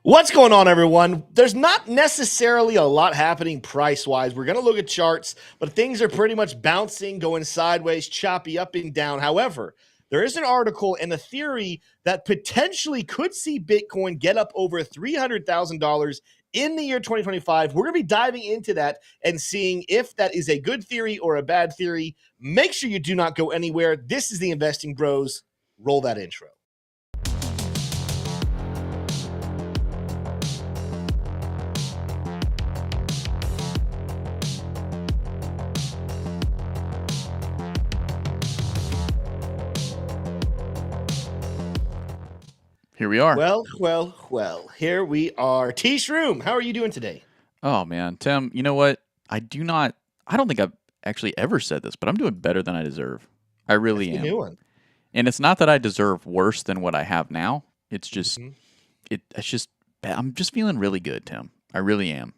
What's going on, everyone? There's not necessarily a lot happening price-wise. We're going to look at charts, but things are pretty much bouncing, going sideways, choppy, up and down. However, there is an article and a theory that potentially could see Bitcoin get up over $300,000 in the year 2025. We're going to be diving into that and seeing if that is a good theory or a bad theory. Make sure you do not go anywhere. This is the Investing Bros. Roll that intro. Here we are. Well. Here we are. T-Shroom, how are you doing today? Oh, man. Tim, you know what? I don't think I've actually ever said this, but I'm doing better than I deserve. I really That's am. a new one. And it's not that I deserve worse than what I have now. It's just, I'm just feeling really good, Tim. I really am.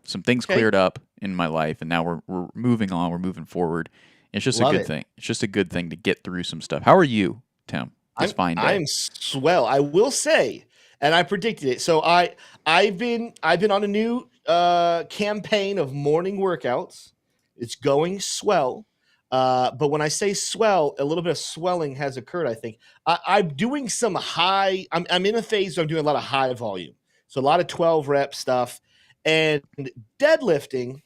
Some things cleared up in my life, and now we're moving on. We're moving forward. It's just a good thing. It's just a good thing to get through some stuff. How are you, Tim? I'm swell. I will say, and I predicted it. So I've been on a new campaign of morning workouts. It's going swell. But when I say swell, a little bit of swelling has occurred. I think I'm doing some high. I'm in a phase where I'm doing a lot of high volume. So a lot of 12 rep stuff and deadlifting.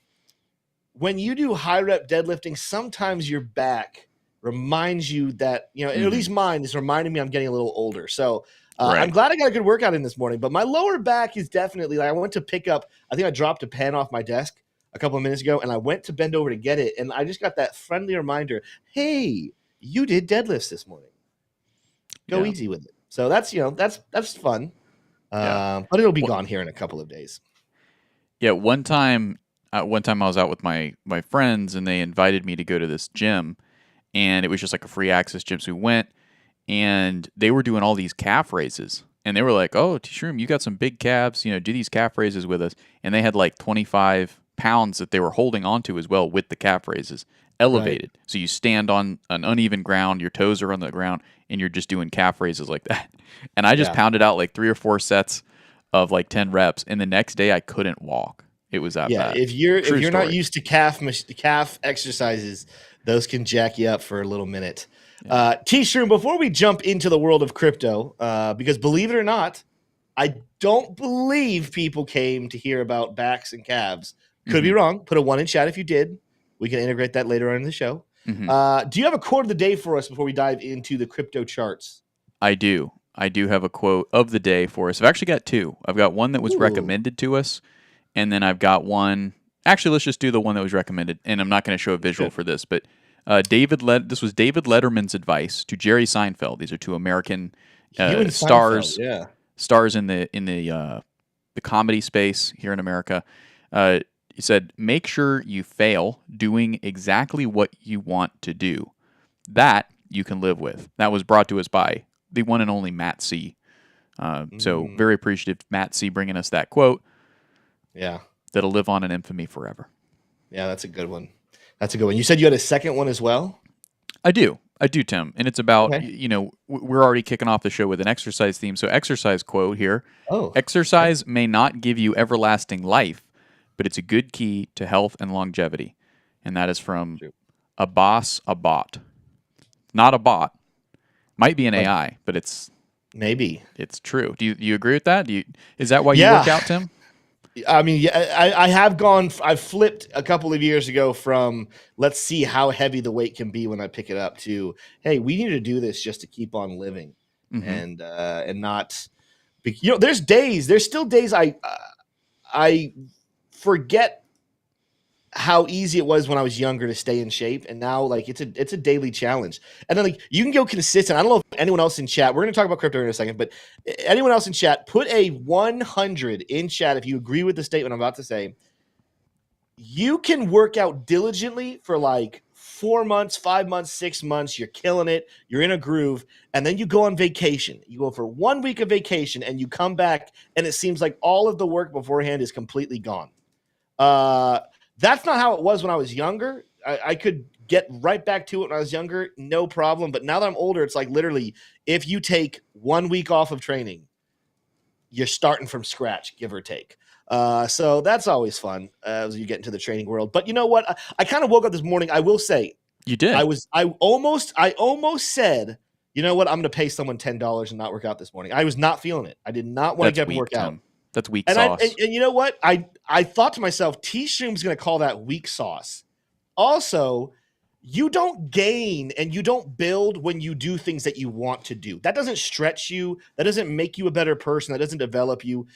When you do high rep deadlifting, sometimes your back reminds you that, at least mine is reminding me I'm getting a little older. So Right. I'm glad I got a good workout in this morning, but my lower back is definitely like I went to pick up, I think I dropped a pen off my desk a couple of minutes ago and I went to bend over to get it. And I just got that friendly reminder. Hey, you did deadlifts this morning. Go easy with it. So that's fun. But it'll be gone here in a couple of days. Yeah. One time I was out with my friends and they invited me to go to this gym. And it was just like a free access gym. So we went and they were doing all these calf raises. And they were like, oh, T-Shroom, you got some big calves, do these calf raises with us. And they had like 25 pounds that they were holding onto as well with the calf raises, elevated. Right. So you stand on an uneven ground, your toes are on the ground, and you're just doing calf raises like that. And I just pounded out like 3 or 4 sets of like 10 reps. And the next day I couldn't walk. It was that bad. If you're not used to calf exercises, those can jack you up for a little minute. Yeah. T-Shroom, before we jump into the world of crypto, because believe it or not, I don't believe people came to hear about backs and calves. Could be wrong. Put a 1 in chat if you did. We can integrate that later on in the show. Do you have a quote of the day for us before we dive into the crypto charts? I do. I do have a quote of the day for us. I've actually got 2. I've got one that was recommended to us, and then I've got one. Actually, let's just do the one that was recommended, and I'm not going to show a visual for this, but this was David Letterman's advice to Jerry Seinfeld. These are 2 American stars, stars in the comedy space here in America. He said, "Make sure you fail doing exactly what you want to do. That you can live with." That was brought to us by the one and only Matt C. So very appreciative, Matt C. bringing us that quote. Yeah. That'll live on in infamy forever. Yeah, that's a good one. You said you had a second one as well? I do, Tim. And it's about, we're already kicking off the show with an exercise theme. So exercise quote here. Exercise may not give you everlasting life, but it's a good key to health and longevity. And that is from a bot. Not a bot. Might be an AI, but it's... Maybe. It's true. Do you agree with that? Is that why you work out, Tim? I mean, I've flipped a couple of years ago from let's see how heavy the weight can be when I pick it up to, hey, we need to do this just to keep on living and not, there's still days I forget how easy it was when I was younger to stay in shape. And now like it's a daily challenge. And then like you can go consistent. I don't know if anyone else in chat, we're going to talk about crypto in a second, but anyone else in chat, put a 100 in chat if you agree with the statement I'm about to say. You can work out diligently for like 4 months, 5 months, 6 months. You're killing it. You're in a groove. And then you go on vacation. You go for 1 week of vacation and you come back and it seems like all of the work beforehand is completely gone. That's not how it was when I was younger. I could get right back to it when I was younger, no problem. But now that I'm older, it's like literally if you take 1 week off of training, you're starting from scratch, give or take. So that's always fun as you get into the trading world. But you know what? I kind of woke up this morning. I will say, You did. I almost said, you know what? I'm going to pay someone $10 and not work out this morning. I was not feeling it. I did not want to get up and work out. That's weak And sauce. And you know what? I thought to myself, T-Stream's going to call that weak sauce. Also, you don't gain and you don't build when you do things that you want to do. That doesn't stretch you. That doesn't make you a better person. That doesn't develop you.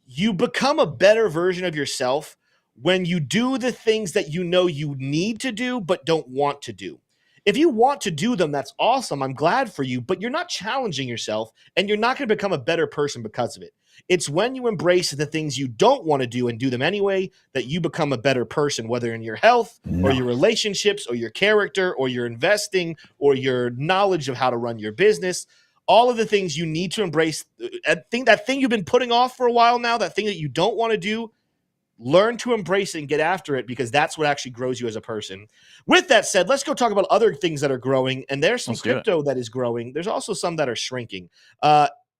You become a better version of yourself when you do the things that you know you need to do but don't want to do. If you want to do them, that's awesome. I'm glad for you, but you're not challenging yourself and you're not going to become a better person because of it. It's when you embrace the things you don't want to do and do them anyway that you become a better person, whether in your health or your relationships or your character or your investing or your knowledge of how to run your business. All of the things you need to embrace. That thing you've been putting off for a while now, that thing that you don't want to do, learn to embrace it and get after it, because that's what actually grows you as a person. With that said, let's go talk about other things that are growing. And there's some crypto that is growing. There's also some that are shrinking.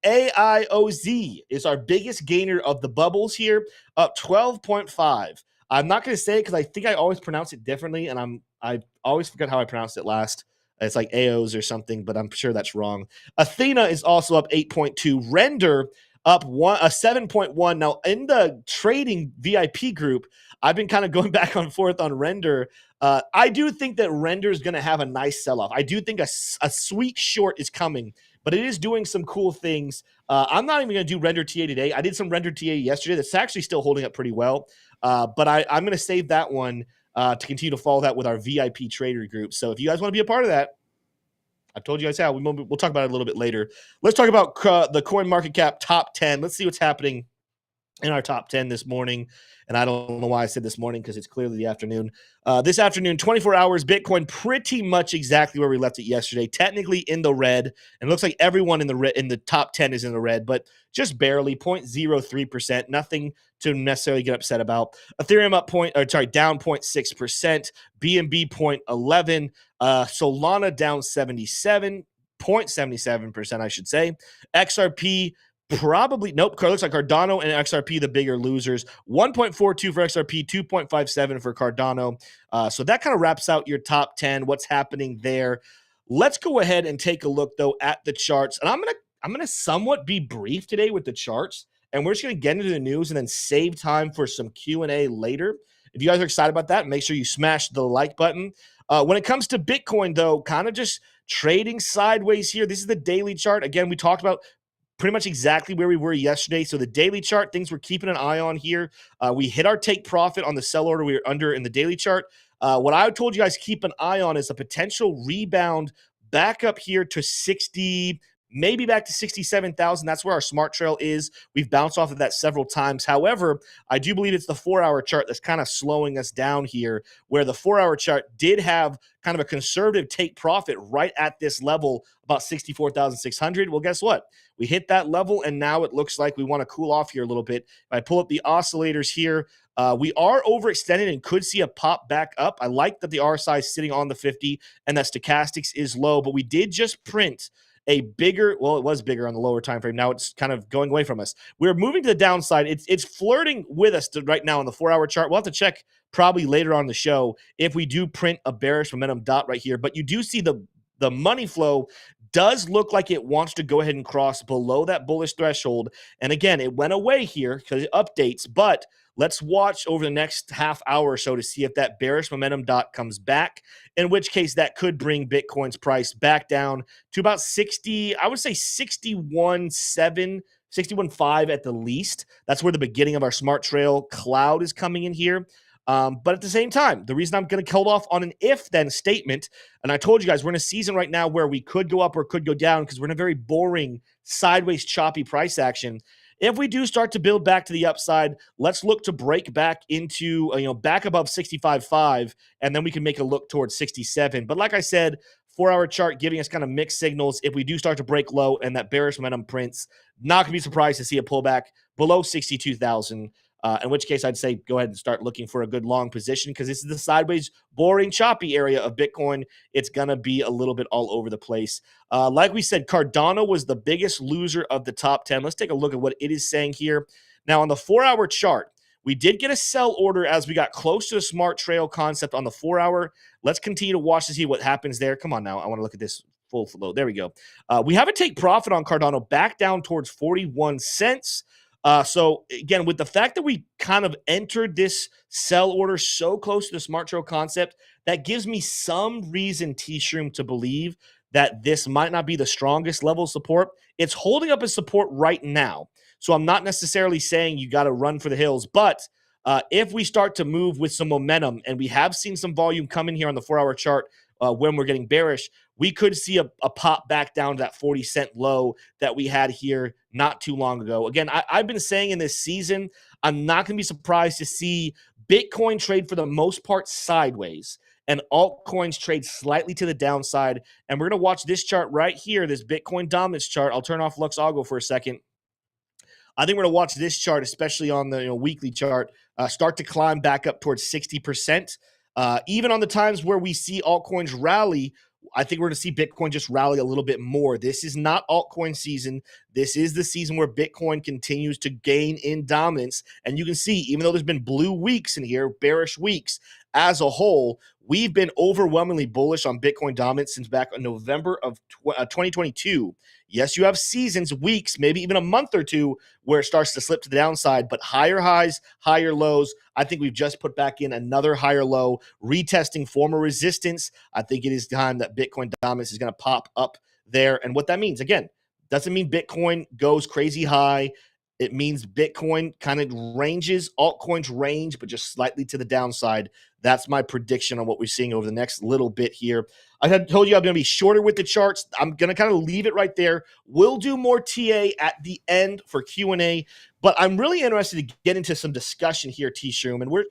AIOZ is our biggest gainer of the bubbles here, up 12.5. I'm not going to say it because I think I always pronounce it differently, and I always forget how I pronounced it last. It's like AOs or something, but I'm sure that's wrong. Athena is also up 8.2. Render up 7.1. Now, in the trading VIP group, I've been kind of going back and forth on Render. I do think that Render is going to have a nice sell-off. I do think a sweet short is coming, but it is doing some cool things. I'm not even going to do Render TA today. I did some Render TA yesterday. That's actually still holding up pretty well, but I'm going to save that one to continue to follow that with our VIP trader group. So if you guys want to be a part of that, I've told you guys how. We'll talk about it a little bit later. Let's talk about the CoinMarketCap top 10. Let's see what's happening in our top 10 this morning. And I don't know why I said this morning, because it's clearly the afternoon. This afternoon, 24 hours, Bitcoin pretty much exactly where we left it yesterday, technically in the red. And it looks like everyone in the top 10 is in the red, but just barely 0.03%. Nothing to necessarily get upset about. Ethereum down 0.6%. BNB 0.11%. Solana down 0.77%, I should say. XRP probably, nope. Looks like Cardano and XRP, the bigger losers. 1.42 for XRP, 2.57 for Cardano. So that kind of wraps out your top 10. What's happening there? Let's go ahead and take a look, though, at the charts. And I'm gonna somewhat be brief today with the charts, and we're just gonna get into the news and then save time for some Q&A later. If you guys are excited about that, make sure you smash the like button. When it comes to Bitcoin, though, kind of just trading sideways here. This is the daily chart. Again, we talked about pretty much exactly where we were yesterday. So the daily chart, things we're keeping an eye on here. We hit our take profit on the sell order we were under in the daily chart. What I told you guys keep an eye on is a potential rebound back up here to 60, maybe back to 67,000. That's where our smart trail is. We've bounced off of that several times. However, I do believe it's the 4-hour chart that's kind of slowing us down here, where the 4-hour chart did have kind of a conservative take profit right at this level, about 64,600. Well, guess what? We hit that level, and now it looks like we want to cool off here a little bit. If I pull up the oscillators here, we are overextended and could see a pop back up. I like that the RSI is sitting on the 50 and that stochastics is low, but we did just print a bigger, well, it was bigger on the lower time frame. Now it's kind of going away from us. We're moving to the downside. It's flirting with us right now on the 4-hour chart. We'll have to check probably later on the show if we do print a bearish momentum dot right here. But you do see the money flow does look like it wants to go ahead and cross below that bullish threshold. And again, it went away here because it updates, but let's watch over the next half hour or so to see if that bearish momentum dot comes back, in which case that could bring Bitcoin's price back down to about 60, I would say 61.7, 61.5 at the least. That's where the beginning of our smart trail cloud is coming in here. But at the same time, the reason I'm going to hold off on an if-then statement, and I told you guys, we're in a season right now where we could go up or could go down because we're in a very boring, sideways, choppy price action. If we do start to build back to the upside, let's look to break back into, back above 65.5, and then we can make a look towards 67. But like I said, 4-hour chart giving us kind of mixed signals. If we do start to break low and that bearish momentum prints, not going to be surprised to see a pullback below 62,000. In which case I'd say go ahead and start looking for a good long position, because this is the sideways, boring, choppy area of Bitcoin. It's going to be a little bit all over the place. Like we said, Cardano was the biggest loser of the top 10. Let's take a look at what it is saying here. Now, on the 4-hour chart, we did get a sell order as we got close to the smart trail concept on the 4-hour. Let's continue to watch to see what happens there. Come on now. I want to look at this full flow. There we go. We have a take profit on Cardano back down towards 41 cents. So again, with the fact that we kind of entered this sell order so close to the smart trail concept, that gives me some reason, T-Shroom, to believe that this might not be the strongest level of support. It's holding up as support right now. So I'm not necessarily saying you got to run for the hills, but if we start to move with some momentum, and we have seen some volume come in here on the 4-hour chart when we're getting bearish, we could see a pop back down to that 40-cent low that we had here not too long ago. Again, I've been saying in this season, I'm not going to be surprised to see Bitcoin trade for the most part sideways, and altcoins trade slightly to the downside. And we're going to watch this chart right here, this Bitcoin dominance chart. I'll turn off Lux Algo for a second. I think we're going to watch this chart, especially on the weekly chart, start to climb back up towards 60%. Even on the times where we see altcoins rally, I think we're going to see Bitcoin just rally a little bit more. This is not altcoin season. This is the season where Bitcoin continues to gain in dominance. And you can see, even though there's been blue weeks in here, bearish weeks, as a whole, we've been overwhelmingly bullish on Bitcoin dominance since back in November of 2022. Yes, you have seasons, weeks, maybe even a month or two where it starts to slip to the downside, but higher highs, higher lows. I think we've just put back in another higher low, retesting former resistance. I think it is time that Bitcoin dominance is going to pop up there. And what that means, again, doesn't mean Bitcoin goes crazy high. It means Bitcoin kind of ranges, altcoins range, but just slightly to the downside. That's my prediction on what we're seeing over the next little bit here. I had told you I'm going to be shorter with the charts. I'm going to kind of leave it right there. We'll do more TA at the end for Q&A, but I'm really interested to get into some discussion here, T-Shroom. And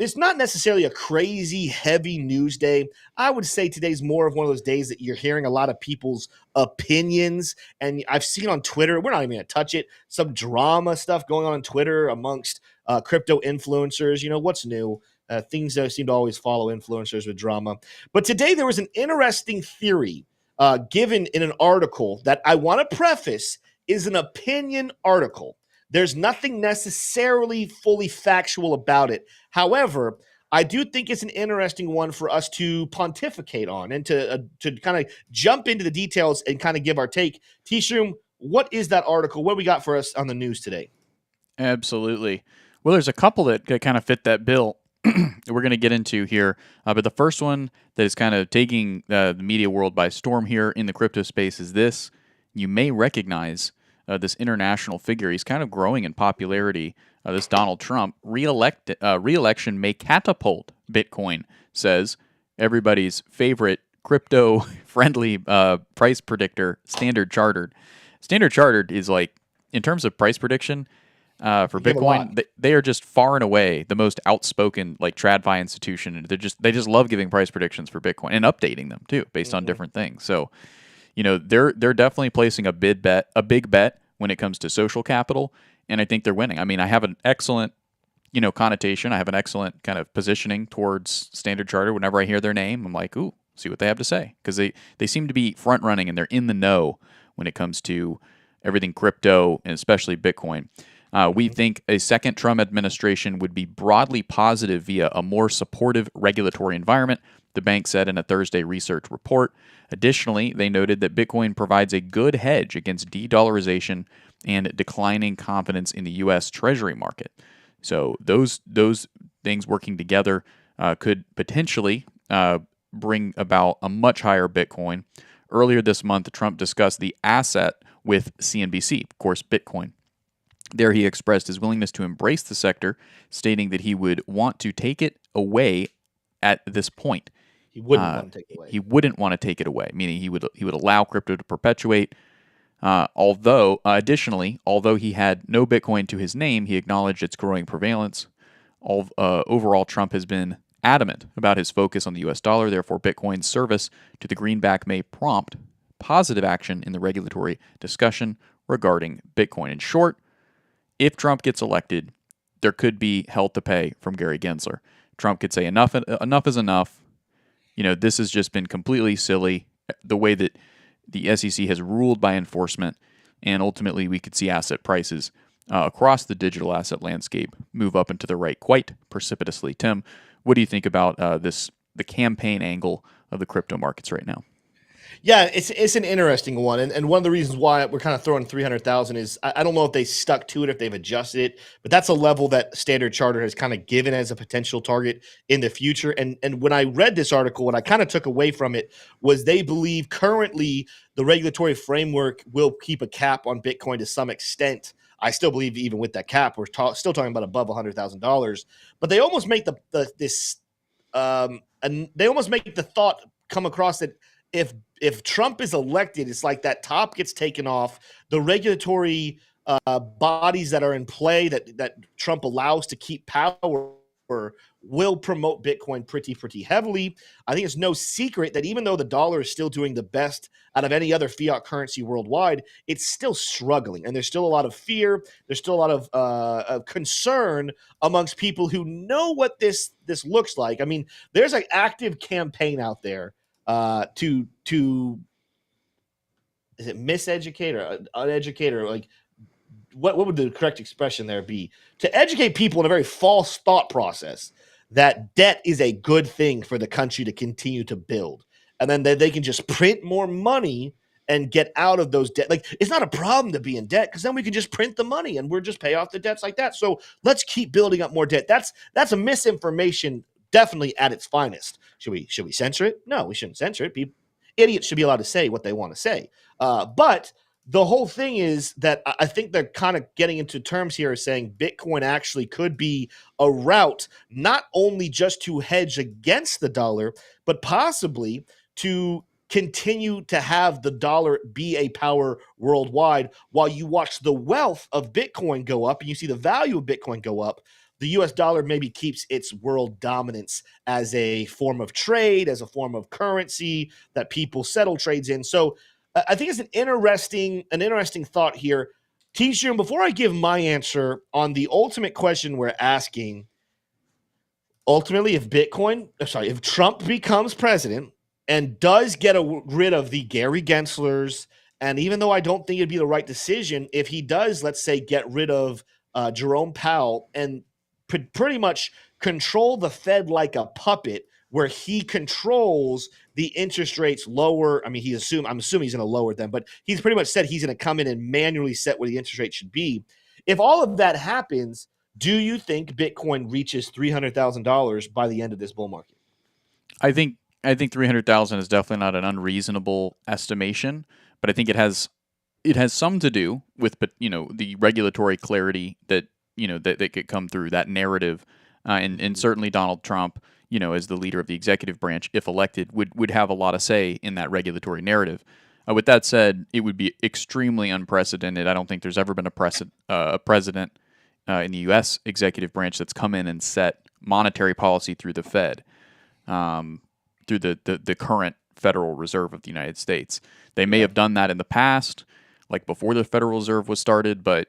it's not necessarily a crazy heavy news day. I would say today's more of one of those days that you're hearing a lot of people's opinions. And I've seen on Twitter, we're not even going to touch it, some drama stuff going on Twitter amongst crypto influencers. What's new? Things that seem to always follow influencers with drama. But today there was an interesting theory given in an article that I want to preface is an opinion article. There's nothing necessarily fully factual about it. However, I do think it's an interesting one for us to pontificate on and to kind of jump into the details and kind of give our take. T-Shroom, what is that article? What we got for us on the news today? Absolutely. Well, there's a couple that kind of fit that bill that we're going to get into here. But the first one that is kind of taking the media world by storm here in the crypto space is this. You may recognize this international figure. He's kind of growing in popularity. This Donald Trump re-election may catapult Bitcoin, says everybody's favorite crypto-friendly price predictor, Standard Chartered. Standard Chartered is like, in terms of price prediction for Bitcoin, they are just far and away the most outspoken like TradFi institution. And they just love giving price predictions for Bitcoin and updating them too based on different things. So they're definitely placing a big bet when it comes to social capital, and I think they're winning. I mean, I have an excellent, connotation. I have an excellent kind of positioning towards Standard Chartered. Whenever I hear their name, I'm like, ooh, see what they have to say, because they seem to be front running and they're in the know when it comes to everything crypto and especially Bitcoin. We think a second Trump administration would be broadly positive via a more supportive regulatory environment, the bank said in a Thursday research report. Additionally, they noted that Bitcoin provides a good hedge against de-dollarization and declining confidence in the U.S. Treasury market. So those things working together could potentially bring about a much higher Bitcoin. Earlier this month, Trump discussed the asset with CNBC, of course, Bitcoin. There he expressed his willingness to embrace the sector, stating that he would want to take it away at this point. He wouldn't want to take it away. He wouldn't want to take it away, meaning he would allow crypto to perpetuate. Additionally, although he had no Bitcoin to his name, he acknowledged its growing prevalence. Overall, Trump has been adamant about his focus on the U.S. dollar. Therefore, Bitcoin's service to the greenback may prompt positive action in the regulatory discussion regarding Bitcoin. In short, if Trump gets elected, there could be hell to pay from Gary Gensler. Trump could say enough is enough. This has just been completely silly. The way that the SEC has ruled by enforcement, and ultimately we could see asset prices across the digital asset landscape move up and to the right quite precipitously. Tim, what do you think about the campaign angle of the crypto markets right now? Yeah, it's an interesting one, and one of the reasons why we're kind of throwing 300,000 is I don't know if they stuck to it, if they've adjusted it, but that's a level that Standard Chartered has kind of given as a potential target in the future. And when I read this article, what I kind of took away from it was they believe currently the regulatory framework will keep a cap on Bitcoin to some extent. I still believe even with that cap, we're still talking about above $100,000, but they almost make and they almost make the thought come across that if Trump is elected, it's like that top gets taken off. The regulatory bodies that are in play that Trump allows to keep power will promote Bitcoin pretty heavily. I think it's no secret that even though the dollar is still doing the best out of any other fiat currency worldwide, it's still struggling, and there's still a lot of fear. There's still a lot of concern amongst people who know what this looks like. I mean, there's an active campaign out there to is it miseducate or uneducate or like what would the correct expression there be? To educate people in a very false thought process that debt is a good thing for the country to continue to build. And then they can just print more money and get out of those debt. Like, it's not a problem to be in debt because then we can just print the money and we're just pay off the debts like that. So let's keep building up more debt. That's a misinformation, definitely at its finest. Should we censor it? No, we shouldn't censor it. Idiots should be allowed to say what they want to say. But the whole thing is that I think they're kind of getting into terms here, saying Bitcoin actually could be a route not only just to hedge against the dollar, but possibly to continue to have the dollar be a power worldwide while you watch the wealth of Bitcoin go up and you see the value of Bitcoin go up. The US dollar maybe keeps its world dominance as a form of trade, as a form of currency that people settle trades in. So I think it's an interesting thought here. T-Shroom, before I give my answer on the ultimate question we're asking, ultimately, if Trump becomes president and does get rid of the Gary Genslers, and even though I don't think it'd be the right decision, if he does, let's say, get rid of Jerome Powell and pretty much control the Fed like a puppet, where he controls the interest rates lower. I mean, I'm assuming he's going to lower them, but he's pretty much said he's going to come in and manually set what the interest rate should be. If all of that happens, do you think Bitcoin reaches $300,000 by the end of this bull market? I think 300,000 is definitely not an unreasonable estimation, but I think it has some to do with the regulatory clarity that that could come through that narrative, and certainly Donald Trump, as the leader of the executive branch, if elected, would have a lot of say in that regulatory narrative. With that said, it would be extremely unprecedented. I don't think there's ever been a president in the U.S. executive branch that's come in and set monetary policy through the Fed, through the current Federal Reserve of the United States. They may have done that in the past, like before the Federal Reserve was started, but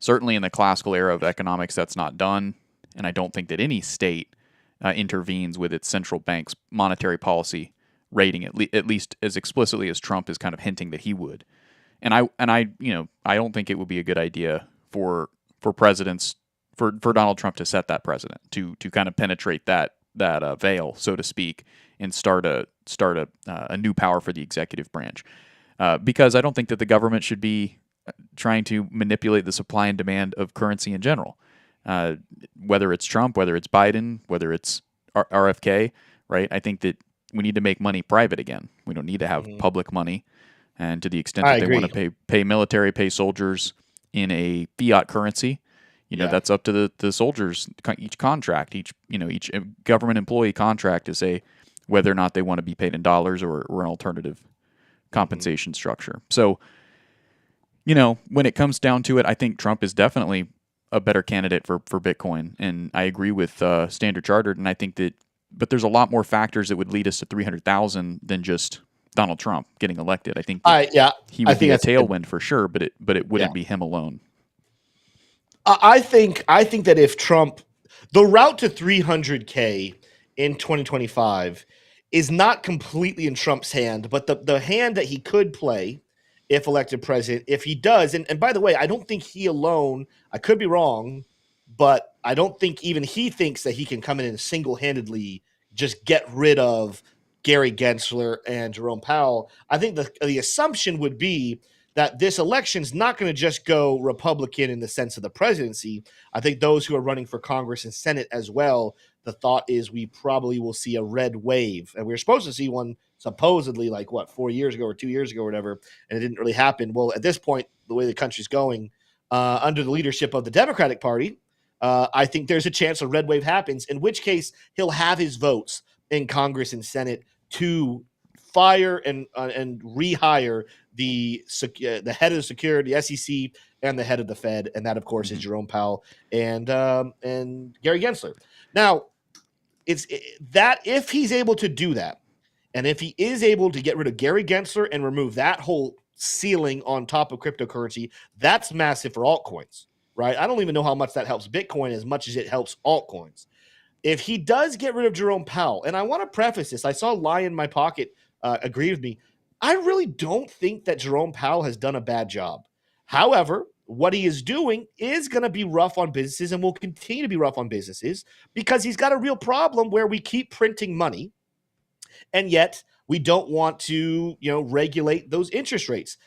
certainly in the classical era of economics, that's not done. And I don't think that any state intervenes with its central bank's monetary policy rating, at least as explicitly as Trump is kind of hinting that he would. And I don't think it would be a good idea for presidents, for Donald Trump to set that precedent, to kind of penetrate that veil, so to speak, and start a new power for the executive branch. Because I don't think that the government should be trying to manipulate the supply and demand of currency in general. Whether it's Trump, whether it's Biden, whether it's RFK, right? I think that we need to make money private again. We don't need to have public money. And to the extent that they want to pay military, pay soldiers in a fiat currency, that's up to the soldiers. Each contract, each government employee contract to say whether or not they want to be paid in dollars or an alternative compensation structure. So, when it comes down to it, I think Trump is definitely a better candidate for Bitcoin. And I agree with Standard Chartered. And I think but there's a lot more factors that would lead us to 300,000 than just Donald Trump getting elected. I think he would be a tailwind for sure, but it wouldn't be him alone. I think that if Trump, the route to 300K in 2025 is not completely in Trump's hand, but the hand that he could play if elected president, if he does, and by the way, I don't think he alone, I could be wrong, but I don't think even he thinks that he can come in and single-handedly just get rid of Gary Gensler and Jerome Powell. I think the assumption would be that this election's not going to just go Republican in the sense of the presidency. I think those who are running for Congress and Senate as well, the thought is we probably will see a red wave. And we were supposed to see one supposedly like 4 years ago or 2 years ago or whatever, and it didn't really happen. Well, at this point, the way the country's going, under the leadership of the Democratic Party, I think there's a chance a red wave happens, in which case he'll have his votes in Congress and Senate to fire and rehire the head of the security, the SEC, and the head of the Fed, and that of course is Jerome Powell and Gary Gensler. Now, that if he's able to do that, and if he is able to get rid of Gary Gensler and remove that whole ceiling on top of cryptocurrency, that's massive for altcoins, right? I don't even know how much that helps Bitcoin as much as it helps altcoins. If he does get rid of Jerome Powell, and I want to preface this, I saw Lie in My Pocket agree with me. I really don't think that Jerome Powell has done a bad job. However, what he is doing is going to be rough on businesses and will continue to be rough on businesses because he's got a real problem where we keep printing money and yet we don't want to, regulate those interest rates.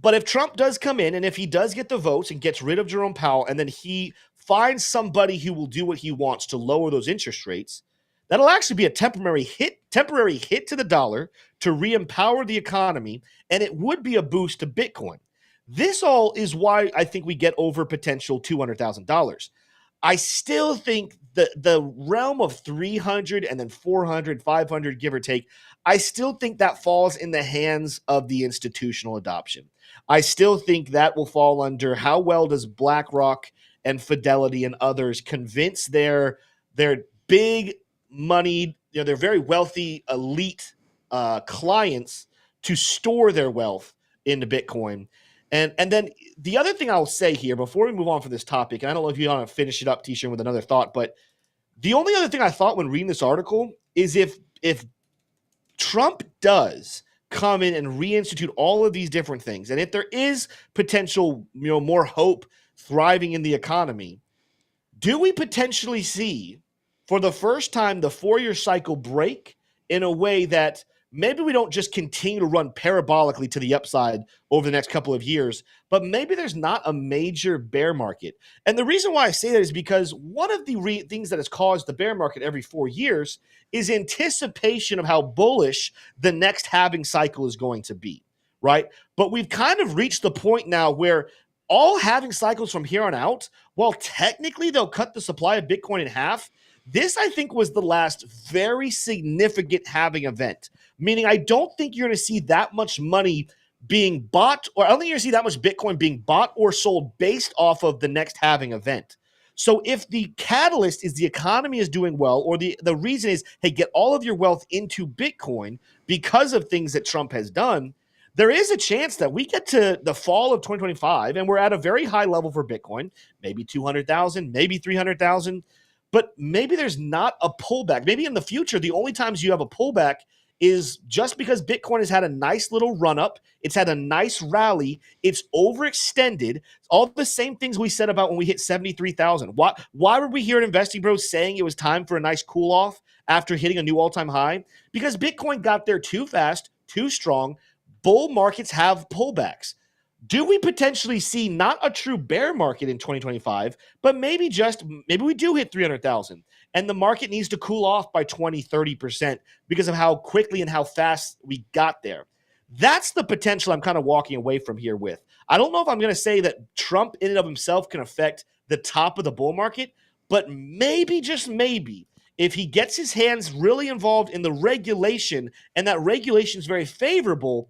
But if Trump does come in and if he does get the votes and gets rid of Jerome Powell and then he finds somebody who will do what he wants to lower those interest rates, that'll actually be a temporary hit to the dollar to re-empower the economy, and it would be a boost to Bitcoin. This all is why I think we get over potential $200,000. I still think the realm of 300 and then 400, 500, give or take, I still think that falls in the hands of the institutional adoption. I still think that will fall under how well does BlackRock and Fidelity and others convince their big money, their very wealthy elite clients to store their wealth into Bitcoin. And then the other thing I'll say here before we move on from this topic, and I don't know if you want to finish it up, T-Shirt, with another thought, but the only other thing I thought when reading this article is if Trump does come in and reinstitute all of these different things, and if there is potential, more hope thriving in the economy, do we potentially see for the first time the 4-year cycle break in a way that maybe we don't just continue to run parabolically to the upside over the next couple of years, but maybe there's not a major bear market? And the reason why I say that is because one of the things that has caused the bear market every 4 years is anticipation of how bullish the next halving cycle is going to be, right? But we've kind of reached the point now where all halving cycles from here on out, while technically they'll cut the supply of Bitcoin in half, this, I think, was the last very significant halving event. Meaning, I don't think you're going to see that much money being bought, or I don't think you're going to see that much Bitcoin being bought or sold based off of the next halving event. So if the catalyst is the economy is doing well, or the reason is, hey, get all of your wealth into Bitcoin because of things that Trump has done, there is a chance that we get to the fall of 2025 and we're at a very high level for Bitcoin, maybe 200,000, maybe 300,000. But maybe there's not a pullback. Maybe in the future, the only times you have a pullback is just because Bitcoin has had a nice little run up. It's had a nice rally. It's overextended. All the same things we said about when we hit 73,000. Why were we here at Investing Bros saying it was time for a nice cool off after hitting a new all-time high? Because Bitcoin got there too fast, too strong. Bull markets have pullbacks. Do we potentially see not a true bear market in 2025, but maybe we do hit 300,000 and the market needs to cool off by 20, 30% because of how quickly and how fast we got there? That's the potential I'm kind of walking away from here with. I don't know if I'm going to say that Trump in and of himself can affect the top of the bull market, but maybe, just maybe, if he gets his hands really involved in the regulation and that regulation is very favorable,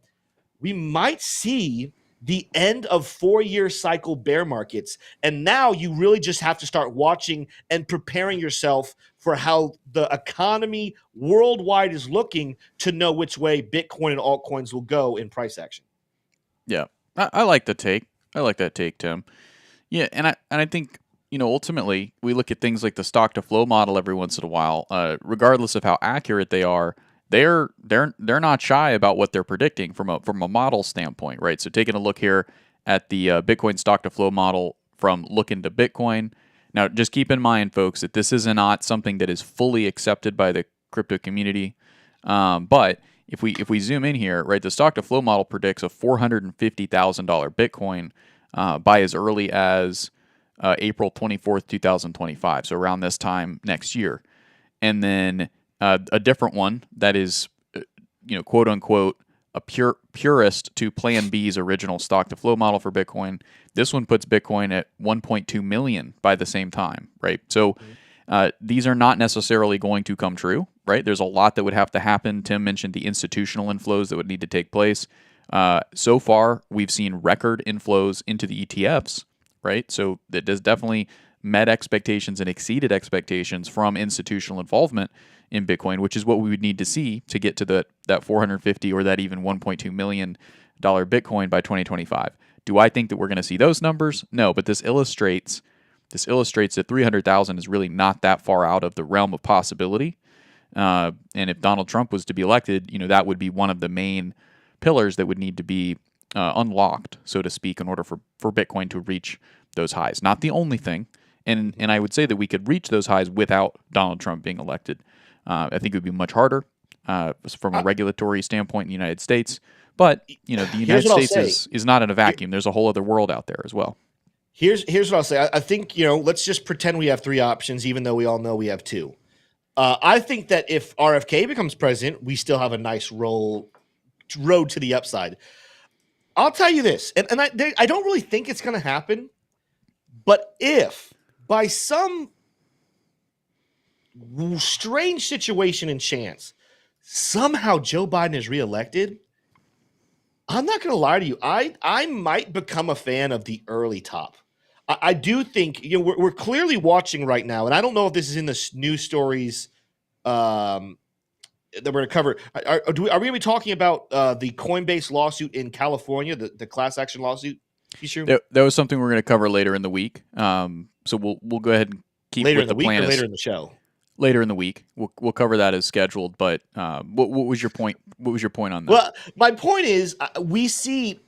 we might see the end of 4-year cycle bear markets. And now you really just have to start watching and preparing yourself for how the economy worldwide is looking to know which way Bitcoin and altcoins will go in price action. Yeah, I like the take. I like that take, Tim. Yeah, and I think, ultimately we look at things like the stock to flow model every once in a while. Regardless of how accurate they are, they're not shy about what they're predicting from a model standpoint, right? So taking a look here at the Bitcoin stock to flow model from Look Into Bitcoin. Now, just keep in mind, folks, that this is not something that is fully accepted by the crypto community. But if we zoom in here, right, the stock to flow model predicts a $450,000 Bitcoin by as early as April 24th, 2025. So around this time next year. And then a different one that is, quote unquote, a purist to Plan B's original stock to flow model for Bitcoin. This one puts Bitcoin at 1.2 million by the same time, right? So these are not necessarily going to come true, right? There's a lot that would have to happen. Tim mentioned the institutional inflows that would need to take place. So far, we've seen record inflows into the ETFs, right? So that does definitely met expectations and exceeded expectations from institutional involvement in Bitcoin, which is what we would need to see to get to that 450 or that even 1.2 million dollar Bitcoin by 2025. Do I think that we're going to see those numbers? No, but this illustrates that 300,000 is really not that far out of the realm of possibility. And if Donald Trump was to be elected, that would be one of the main pillars that would need to be unlocked, so to speak, in order for Bitcoin to reach those highs. Not the only thing. And I would say that we could reach those highs without Donald Trump being elected. I think it would be much harder from a regulatory standpoint in the United States. But, the United States is not in a vacuum. There's a whole other world out there as well. Here's what I'll say. I think, let's just pretend we have three options, even though we all know we have two. I think that if RFK becomes president, we still have a nice road to the upside. I'll tell you this, and I don't really think it's going to happen, but if by some strange situation and chance, somehow Joe Biden is reelected, I'm not going to lie to you. I might become a fan of the early top. I do think we're clearly watching right now, and I don't know if this is in the news stories that we're going to cover. Are we going to be talking about the Coinbase lawsuit in California, the class action lawsuit? That was something we're going to cover later in the week. So we'll go ahead and keep later with in the plan week or later in the show. Later in the week, we'll cover that as scheduled. But what was your point? What was your point on that? Well, my point is, we see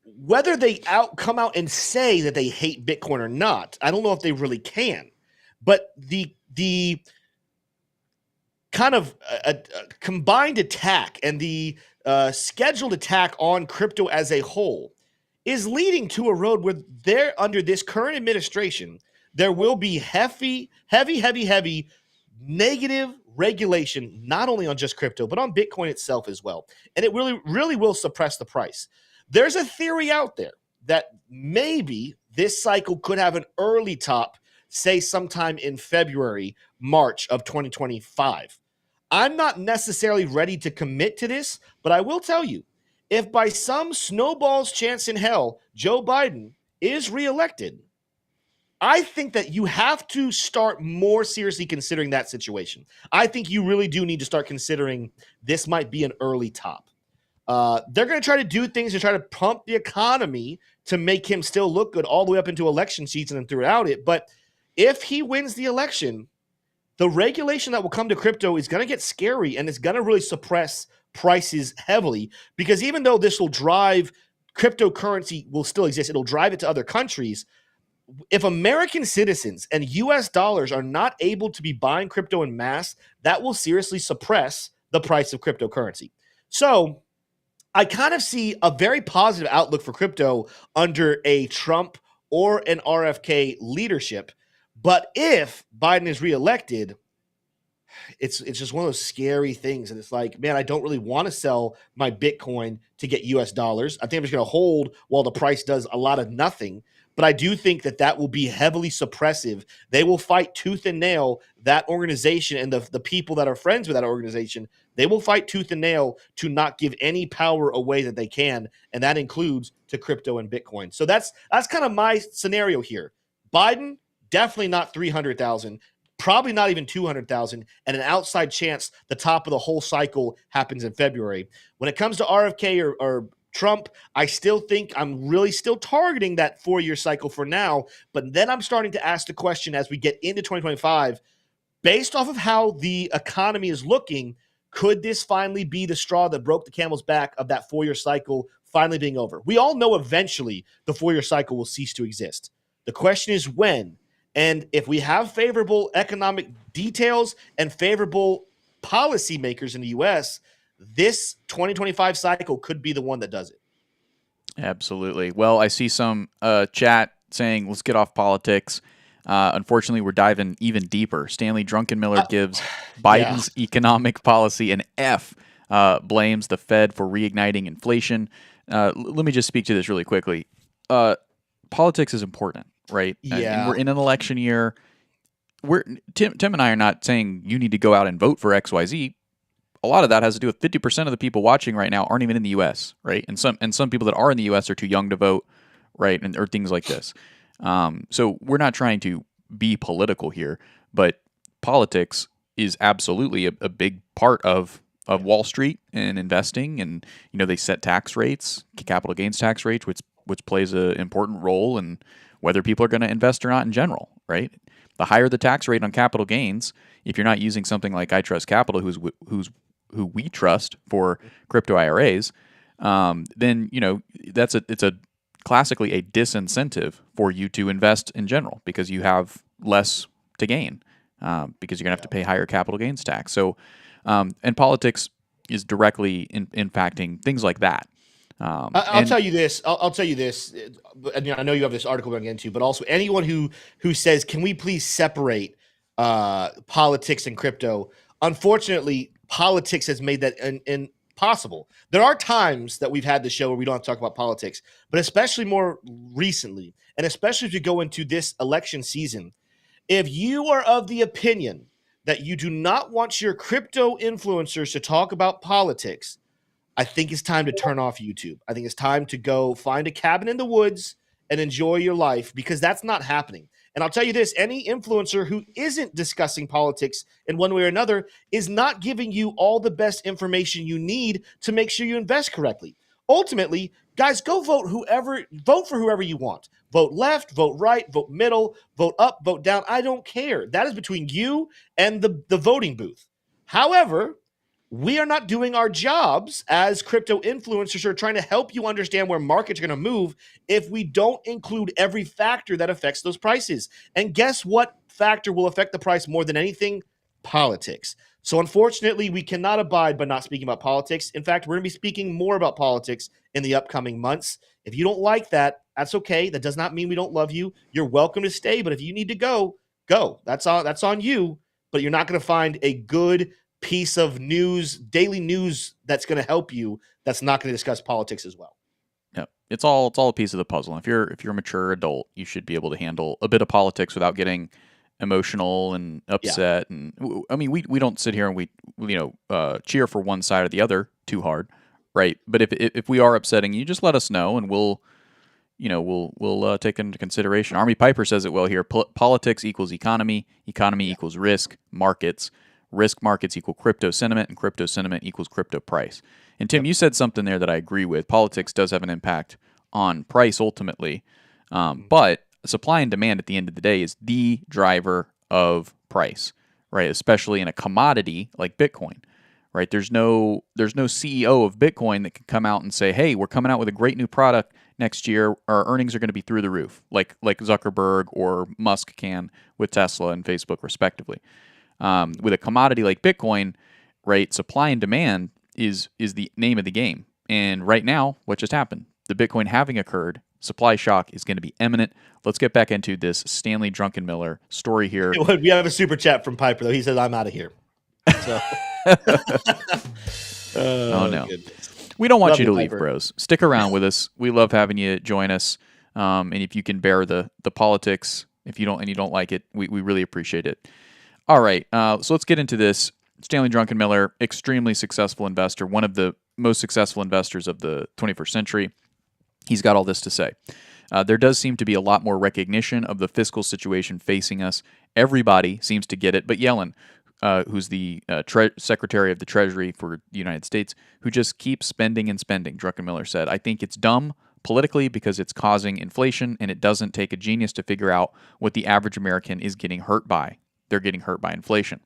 whether they come out and say that they hate Bitcoin or not. I don't know if they really can, but the kind of a combined attack and the scheduled attack on crypto as a whole is leading to a road where they're under this current administration. There will be heavy negative regulation, not only on just crypto, but on Bitcoin itself as well. And it really will suppress the price. There's a theory out there that maybe this cycle could have an early top, say sometime in February, March of 2025. I'm not necessarily ready to commit to this, but I will tell you, if by some snowball's chance in hell, Joe Biden is reelected, I think that you have to start more seriously considering that situation. I think you really do need to start considering this might be an early top. They're going to try to do things to try to pump the economy to make him still look good all the way up into election season and throughout it. But if he wins the election, the regulation that will come to crypto is going to get scary, and it's going to really suppress prices heavily, because even though this will drive cryptocurrency will still exist, it'll drive it to other countries. If American citizens and US dollars are not able to be buying crypto in mass, that will seriously suppress the price of cryptocurrency. So I kind of see a very positive outlook for crypto under a Trump or an RFK leadership. But if Biden is reelected, it's just one of those scary things. And it's like, man, I don't really want to sell my Bitcoin to get US dollars. I think I'm just going to hold while the price does a lot of nothing. But I do think that will be heavily suppressive. They will fight tooth and nail, that organization and the people that are friends with that organization. They will fight tooth and nail to not give any power away that they can. And that includes to crypto and Bitcoin. So that's kind of my scenario here. Biden, definitely not 300,000, probably not even 200,000, and an outside chance the top of the whole cycle happens in February. When it comes to RFK or Trump. I still think I'm really still targeting that 4-year cycle for now. But then I'm starting to ask the question as we get into 2025, based off of how the economy is looking, could this finally be the straw that broke the camel's back of that 4-year cycle finally being over? We all know eventually the 4-year cycle will cease to exist. The question is when. And if we have favorable economic details and favorable policymakers in the U.S., this 2025 cycle could be the one that does it. Absolutely. Well, I see some chat saying, let's get off politics. Unfortunately, we're diving even deeper. Stanley Druckenmiller gives Biden's economic policy an F, blames the Fed for reigniting inflation. Let me just speak to this really quickly. Politics is important, right? Yeah. And we're in an election year. Tim and I are not saying you need to go out and vote for XYZ. A lot of that has to do with 50% of the people watching right now aren't even in the U.S., right? And some people that are in the U.S. are too young to vote, right? Or things like this. So we're not trying to be political here, but politics is absolutely a big part of Wall Street and investing. And, they set tax rates, capital gains tax rates, which plays an important role in whether people are going to invest or not in general, right? The higher the tax rate on capital gains, if you're not using something like iTrust Capital, who we trust for crypto IRAs, then it's classically a disincentive for you to invest in general because you have less to gain because you're gonna have to pay higher capital gains tax. So, and politics is directly impacting things like that. I'll tell you this. I'll tell you this. And I know you have this article we're going to get into, but also anyone who says, "Can we please separate politics and crypto?" Unfortunately, politics has made that impossible. There are times that we've had the show where we don't have to talk about politics, but especially more recently, and especially if you go into this election season, if you are of the opinion that you do not want your crypto influencers to talk about politics, I think it's time to turn off YouTube. I think it's time to go find a cabin in the woods and enjoy your life because that's not happening. And I'll tell you this, any influencer who isn't discussing politics in one way or another is not giving you all the best information you need to make sure you invest correctly. Ultimately, guys, go vote for whoever you want. Vote left, vote right, vote middle, vote up, vote down. I don't care. That is between you and the voting booth. However, we are not doing our jobs as crypto influencers who are trying to help you understand where markets are going to move if we don't include every factor that affects those prices. And guess what factor will affect the price more than anything? Politics. So unfortunately, we cannot abide by not speaking about politics. In fact, we're going to be speaking more about politics in the upcoming months. If you don't like that, that's okay. That does not mean we don't love you. You're welcome to stay, but if you need to go. That's on you, but you're not going to find a good piece of news, daily news that's going to help you that's not going to discuss politics as well. Yeah, it's all a piece of the puzzle. If you're a mature adult, you should be able to handle a bit of politics without getting emotional and upset. Yeah. And I mean, we don't sit here and we cheer for one side or the other too hard, right? But if we are upsetting you, just let us know and we'll take it into consideration. Army Piper says it well here. Politics equals economy. Economy equals risk markets. Risk markets equal crypto sentiment, and crypto sentiment equals crypto price. And Tim, you said something there that I agree with. Politics does have an impact on price ultimately, but supply and demand at the end of the day is the driver of price, right? Especially in a commodity like Bitcoin, right? There's no CEO of Bitcoin that can come out and say, "Hey, we're coming out with a great new product next year. Our earnings are going to be through the roof," like Zuckerberg or Musk can with Tesla and Facebook, respectively. With a commodity like Bitcoin, right, supply and demand is the name of the game. And right now, what just happened? The Bitcoin halving occurred. Supply shock is going to be imminent. Let's get back into this Stanley Druckenmiller story here. We have a super chat from Piper, though. He says, "I'm out of here." So. Oh, no. Goodness. We don't want you to leave, Piper. bros. Stick around with us. We love having you join us. And if you can bear the politics, if you don't like it, we really appreciate it. All right, so let's get into this. Stanley Druckenmiller, extremely successful investor, one of the most successful investors of the 21st century. He's got all this to say. There does seem to be a lot more recognition of the fiscal situation facing us. Everybody seems to get it, but Yellen, who's the Secretary of the Treasury for the United States, who just keeps spending and spending. Druckenmiller said, "I think it's dumb politically because it's causing inflation, and it doesn't take a genius to figure out what the average American is getting hurt by. They're getting hurt by inflation.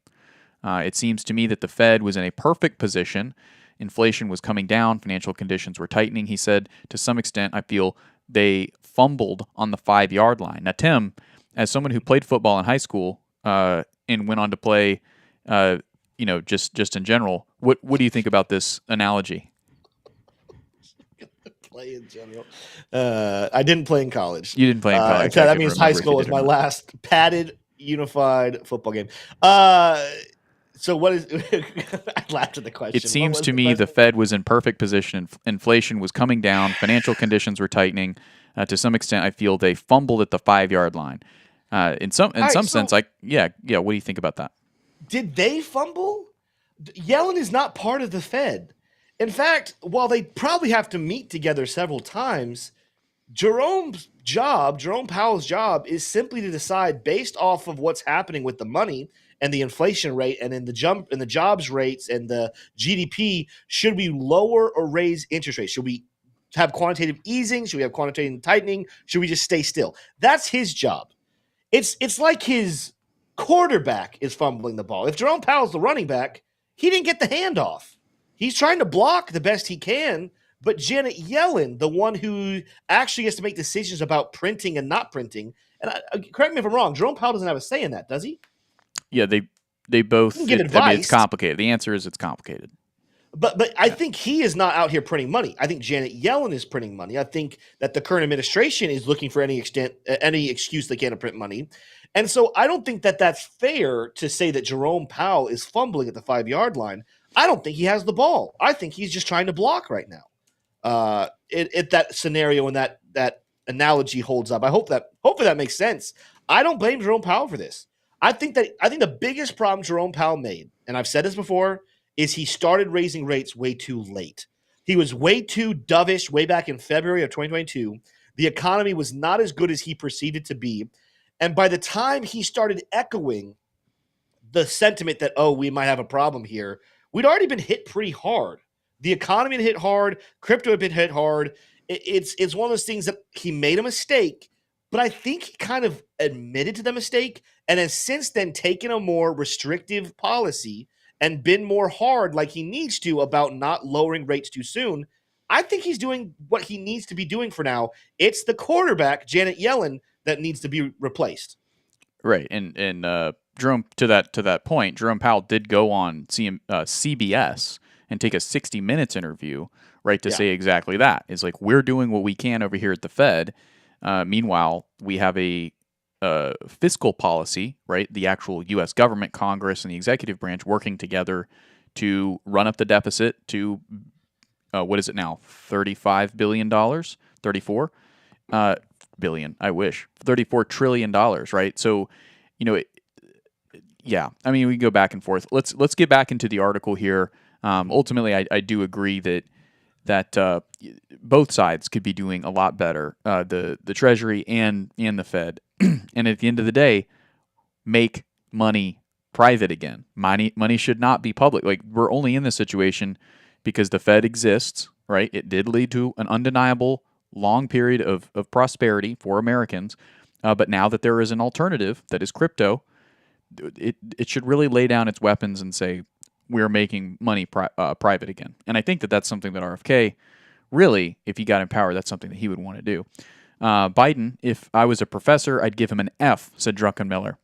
It seems to me that the Fed was in a perfect position. Inflation was coming down, financial conditions were tightening," he said. "To some extent, I feel they fumbled on the 5-yard line." Now, Tim, as someone who played football in high school and went on to play, just in general, what do you think about this analogy? Play in general. I didn't play in college. You didn't play in college. That means high school was my last padded unified football game. So what is? I laughed at the question. It seems to me the Fed was in perfect position. Inflation was coming down. Financial conditions were tightening. To some extent, I feel they fumbled at the 5-yard line. In some sense, what do you think about that? Did they fumble? Yellen is not part of the Fed. In fact, while they probably have to meet together several times, Jerome Powell's job is simply to decide based off of what's happening with the money and the inflation rate and in the jobs rates and the GDP, should we lower or raise interest rates? Should we have quantitative easing? Should we have quantitative tightening? Should we just stay still? That's his job. It's like his quarterback is fumbling the ball. If Jerome Powell's the running back, he didn't get the handoff. He's trying to block the best he can, but Janet Yellen, the one who actually has to make decisions about printing and not printing, and correct me if I'm wrong, Jerome Powell doesn't have a say in that, does he? Yeah, they both give advice. I mean, it's complicated. The answer is it's complicated. But I think he is not out here printing money. I think Janet Yellen is printing money. I think that the current administration is looking for any excuse they can to print money. And so I don't think that that's fair to say that Jerome Powell is fumbling at the 5-yard line. I don't think he has the ball. I think he's just trying to block right now. That scenario and that analogy holds up. Hopefully that makes sense. I don't blame Jerome Powell for this. I think the biggest problem Jerome Powell made, and I've said this before, is he started raising rates way too late. He was way too dovish way back in February of 2022. The economy was not as good as he perceived it to be. And by the time he started echoing the sentiment that, we might have a problem here, we'd already been hit pretty hard. The economy had hit hard. Crypto had been hit hard. It's one of those things that he made a mistake, but I think he kind of admitted to the mistake and has since then taken a more restrictive policy and been more hard like he needs to about not lowering rates too soon. I think he's doing what he needs to be doing for now. It's the quarterback, Janet Yellen, that needs to be replaced. Right. And Jerome, to that point, Jerome Powell did go on CBS and take a 60 Minutes interview, right, to say exactly that. It's like, we're doing what we can over here at the Fed. Meanwhile, we have a fiscal policy, right? The actual U.S. government, Congress, and the executive branch working together to run up the deficit to, what is it now, $35 billion? 34 billion, I wish. $34 trillion, right? So, yeah, I mean, we can go back and forth. Let's get back into the article here. Ultimately, I do agree that both sides could be doing a lot better, the Treasury and the Fed. And at the end of the day, make money private again. Money should not be public. Like, we're only in this situation because the Fed exists, right? It did lead to an undeniable long period of prosperity for Americans. But now that there is an alternative that is crypto, it should really lay down its weapons and say, we're making money private again. And I think that that's something that RFK really, if he got in power, that's something that he would want to do. Biden, if I was a professor, I'd give him an F, said Druckenmiller.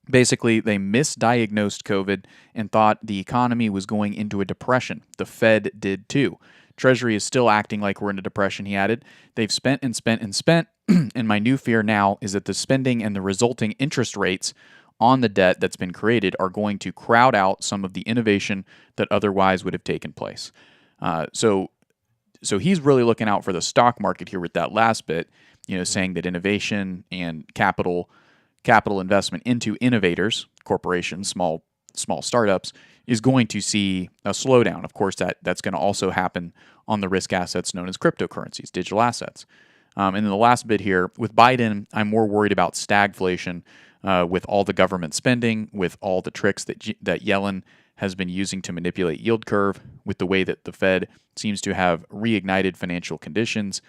Basically, they misdiagnosed COVID and thought the economy was going into a depression. The Fed did too. Treasury is still acting like we're in a depression, he added. They've spent and spent and spent, and my new fear now is that the spending and the resulting interest rates on the debt that's been created are going to crowd out some of the innovation that otherwise would have taken place. So he's really looking out for the stock market here with that last bit, saying that innovation and capital investment into innovators, corporations, small startups, is going to see a slowdown. Of course, that's going to also happen on the risk assets known as cryptocurrencies, digital assets. And then the last bit here, with Biden, I'm more worried about stagflation. with all the government spending, with all the tricks that Yellen has been using to manipulate yield curve, with the way that the Fed seems to have reignited financial conditions.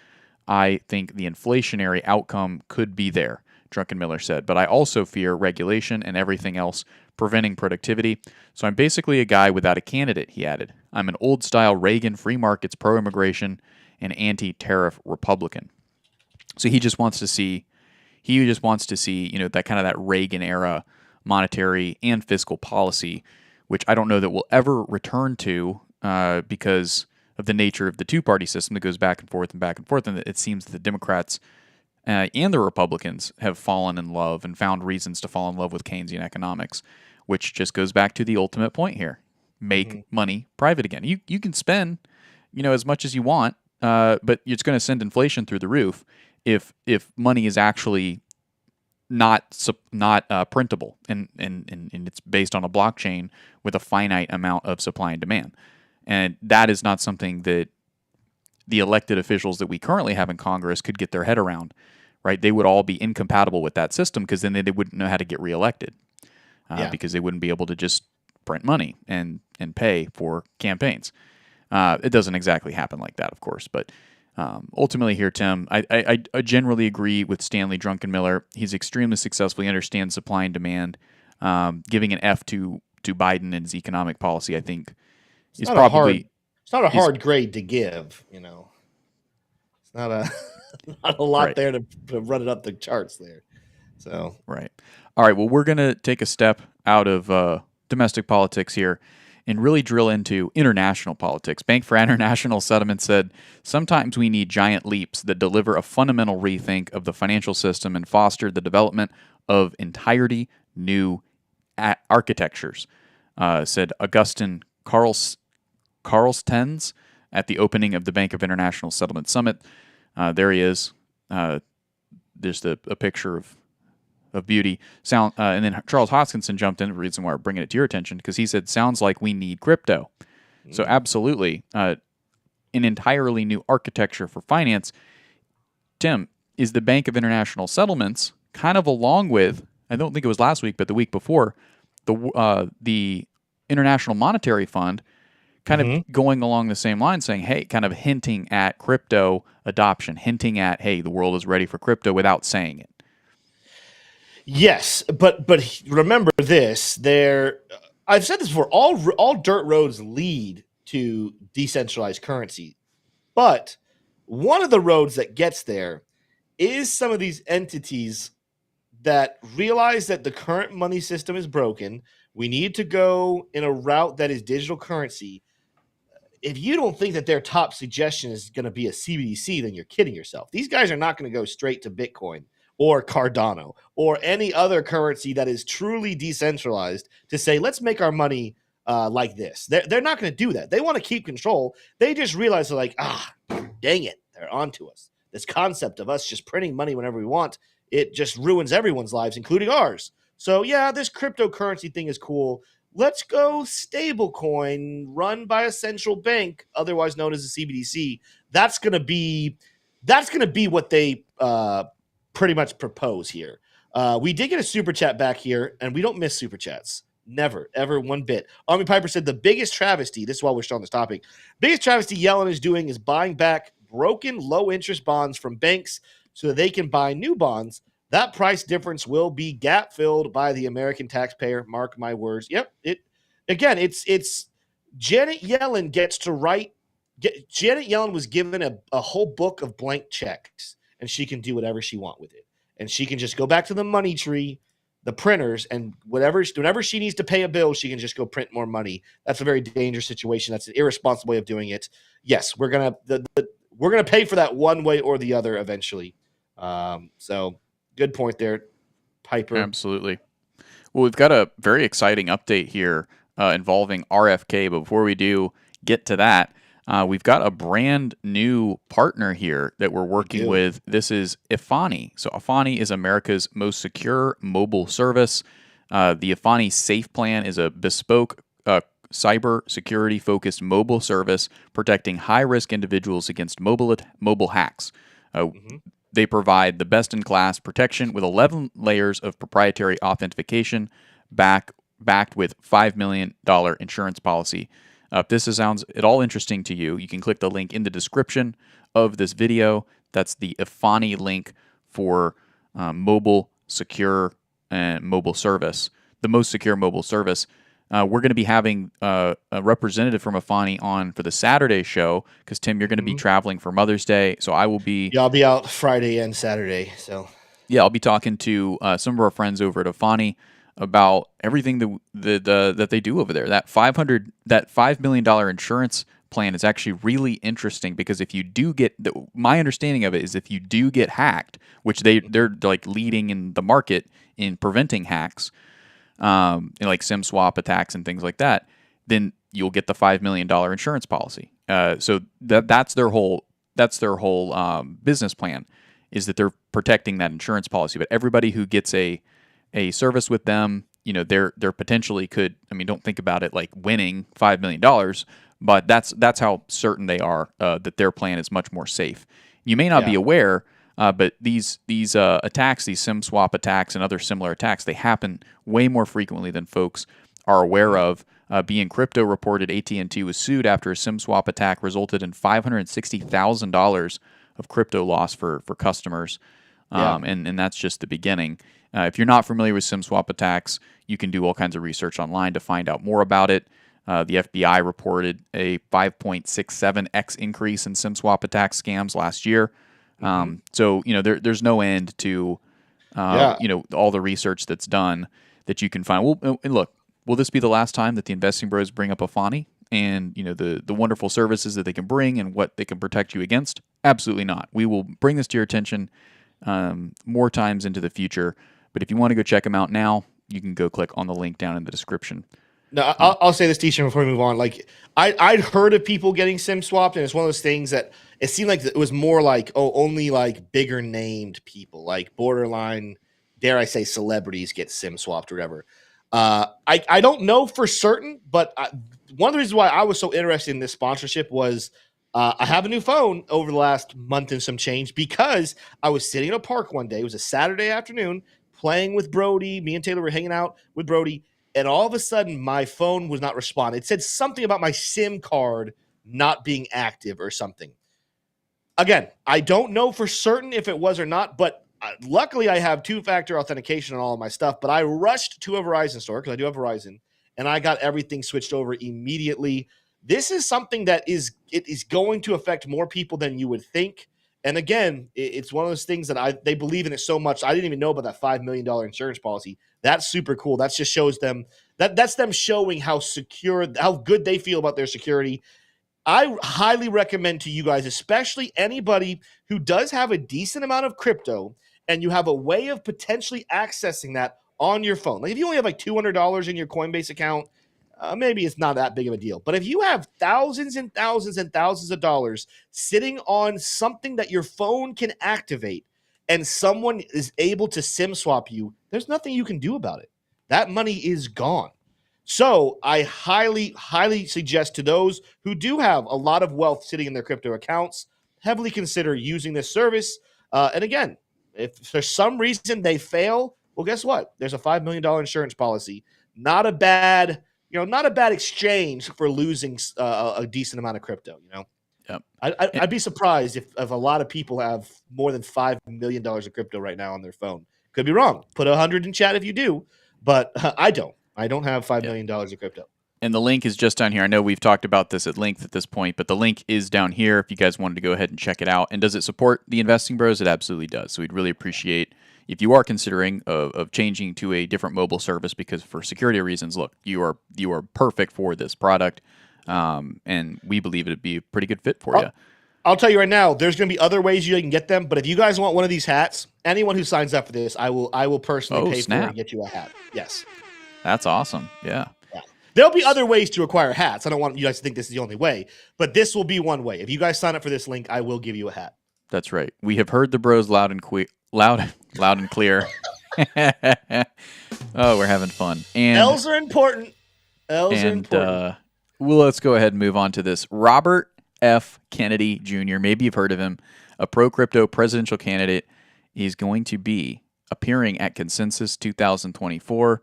I think the inflationary outcome could be there, Druckenmiller said, but I also fear regulation and everything else preventing productivity. So I'm basically a guy without a candidate, he added. I'm an old-style Reagan, free markets, pro-immigration, and anti-tariff Republican. So he just wants to see, that kind of that Reagan era monetary and fiscal policy, which I don't know that we'll ever return to because of the nature of the two-party system that goes back and forth and back and forth. And it seems that the Democrats and the Republicans have fallen in love and found reasons to fall in love with Keynesian economics, which just goes back to the ultimate point here. Make money private again. You can spend, as much as you want, but it's going to send inflation through the roof if money is actually not printable and it's based on a blockchain with a finite amount of supply and demand. And that is not something that the elected officials that we currently have in Congress could get their head around, right? They would all be incompatible with that system because then they wouldn't know how to get reelected because they wouldn't be able to just print money and pay for campaigns. It doesn't exactly happen like that, of course, but ultimately here, Tim, I generally agree with Stanley Druckenmiller. He's extremely successful. He understands supply and demand. Giving an F to Biden and his economic policy, I think, is probably... It's not a hard grade to give, It's not a lot right there to run it up the charts there. So right. All right. Well, we're gonna take a step out of domestic politics here and really drill into international politics. Bank for International Settlement said, sometimes we need giant leaps that deliver a fundamental rethink of the financial system and foster the development of entirely new architectures, said Augustin Carlstens at the opening of the Bank of International Settlement Summit. There he is. There's a picture of beauty. And then Charles Hoskinson jumped in, the reason why we're bringing it to your attention, because he said, sounds like we need crypto. So absolutely, an entirely new architecture for finance. Tim, is the Bank of International Settlements kind of along with, I don't think it was last week, but the week before, the International Monetary Fund kind of going along the same line, saying, hey, kind of hinting at crypto adoption, hinting at, hey, the world is ready for crypto without saying it. Yes, but remember this, I've said this before, all dirt roads lead to decentralized currency. But one of the roads that gets there is some of these entities that realize that the current money system is broken. We need to go in a route that is digital currency. If you don't think that their top suggestion is going to be a CBDC, then you're kidding yourself. These guys are not going to go straight to Bitcoin or Cardano or any other currency that is truly decentralized to say, let's make our money like this. They're not going to do that. They want to keep control. They just realize they're like, dang it, they're onto us. This concept of us just printing money whenever we want, it just ruins everyone's lives, including ours. So yeah, this cryptocurrency thing is cool. Let's go stablecoin run by a central bank, otherwise known as a CBDC. That's going to be what they pretty much propose here. We did get a super chat back here, and we don't miss super chats. Never, ever, one bit. Army Piper said the biggest travesty, this is while we're still on this topic, biggest travesty Yellen is doing is buying back broken low-interest bonds from banks so that they can buy new bonds. That price difference will be gap-filled by the American taxpayer. Mark my words. Yep. It's Janet Yellen gets to write. Janet Yellen was given a whole book of blank checks, and she can do whatever she wants with it. And she can just go back to the money tree, the printers, and whenever she needs to pay a bill, she can just go print more money. That's a very dangerous situation. That's an irresponsible way of doing it. Yes, we're gonna pay for that one way or the other eventually. So good point there, Piper. Absolutely. Well, we've got a very exciting update here involving RFK. But before we do get to that, we've got a brand new partner here that we're working with. This is Efani. So Efani is America's most secure mobile service. The Efani Safe Plan is a bespoke cyber security focused mobile service protecting high risk individuals against mobile hacks. they provide the best-in-class protection with 11 layers of proprietary authentication backed with $5 million insurance policy. If this sounds at all interesting to you, you can click the link in the description of this video. That's the Efani link for mobile secure and mobile service, the most secure mobile service. We're going to be having a representative from Efani on for the Saturday show because, Tim, you're going to be traveling for Mother's Day. So I will be. Yeah, I'll be out Friday and Saturday. So yeah, I'll be talking to some of our friends over at Efani about everything that they do over there. That $5 million insurance plan is actually really interesting because if you do get my understanding of it is if you do get hacked, which they're like leading in the market in preventing hacks, like SIM swap attacks and things like that, then you'll get the $5 million insurance policy. So that's their whole business plan, is that they're protecting that insurance policy. But everybody who gets a service with them, they're potentially could. I mean, don't think about it like winning $5 million, but that's how certain they are that their plan is much more safe. You may not be aware. But these attacks, these SIM swap attacks and other similar attacks, they happen way more frequently than folks are aware of. Being Crypto reported AT&T was sued after a SIM swap attack resulted in $560,000 of crypto loss for customers. And that's just the beginning. If you're not familiar with SIM swap attacks, you can do all kinds of research online to find out more about it. The FBI reported a 5.67x increase in SIM swap attack scams last year. So, there's no end to, all the research that's done that you can find. Well, and look, will this be the last time that the Investing Bros bring up Efani and, the wonderful services that they can bring and what they can protect you against? Absolutely not. We will bring this to your attention more times into the future. But if you want to go check them out now, you can go click on the link down in the description. No, I'll say this, Tisha, before we move on. Like, I'd heard of people getting SIM swapped, and it's one of those things that it seemed like it was more like, only like bigger named people, like borderline, dare I say, celebrities get SIM swapped or whatever. I don't know for certain, but one of the reasons why I was so interested in this sponsorship was I have a new phone over the last month and some change because I was sitting in a park one day. It was a Saturday afternoon playing with Brody. Me and Taylor were hanging out with Brody. And all of a sudden, my phone was not responding. It said something about my SIM card not being active or something. Again, I don't know for certain if it was or not, but luckily I have two-factor authentication on all of my stuff. But I rushed to a Verizon store because I do have Verizon, and I got everything switched over immediately. This is something that is going to affect more people than you would think. And again, it's one of those things that they believe in it so much. I didn't even know about that $5 million insurance policy. That's super cool. That just shows them that's them showing how secure, how good they feel about their security. I highly recommend to you guys, especially anybody who does have a decent amount of crypto and you have a way of potentially accessing that on your phone. Like if you only have like $200 in your Coinbase account, maybe it's not that big of a deal. But if you have thousands and thousands and thousands of dollars sitting on something that your phone can activate and someone is able to SIM swap you, there's nothing you can do about it. That money is gone. So I highly, highly suggest to those who do have a lot of wealth sitting in their crypto accounts, heavily consider using this service. And again, if for some reason they fail, well, guess what? There's a $5 million insurance policy. Not a bad exchange for losing a decent amount of crypto. Yep. I'd be surprised if a lot of people have more than $5 million of crypto right now on their phone. Could be wrong. Put 100 in chat if you do, but I don't. I don't have $5 million of crypto. And the link is just down here. I know we've talked about this at length at this point, but the link is down here if you guys wanted to go ahead and check it out. And does it support the Investing Bros? It absolutely does. So we'd really appreciate if you are considering of changing to a different mobile service, because for security reasons, look, you are perfect for this product, and we believe it'd be a pretty good fit for you. I'll tell you right now, there's going to be other ways you can get them, but if you guys want one of these hats, anyone who signs up for this, I will personally pay for it and get you a hat. Yes. That's awesome. Yeah. There'll be other ways to acquire hats. I don't want you guys to think this is the only way, but this will be one way. If you guys sign up for this link, I will give you a hat. That's right. We have heard the bros loud and clear. Oh, we're having fun. And L's are important. L's are important. Well, let's go ahead and move on to this. Robert F. Kennedy Jr., maybe you've heard of him, a pro-crypto presidential candidate. He's going to be appearing at Consensus 2024.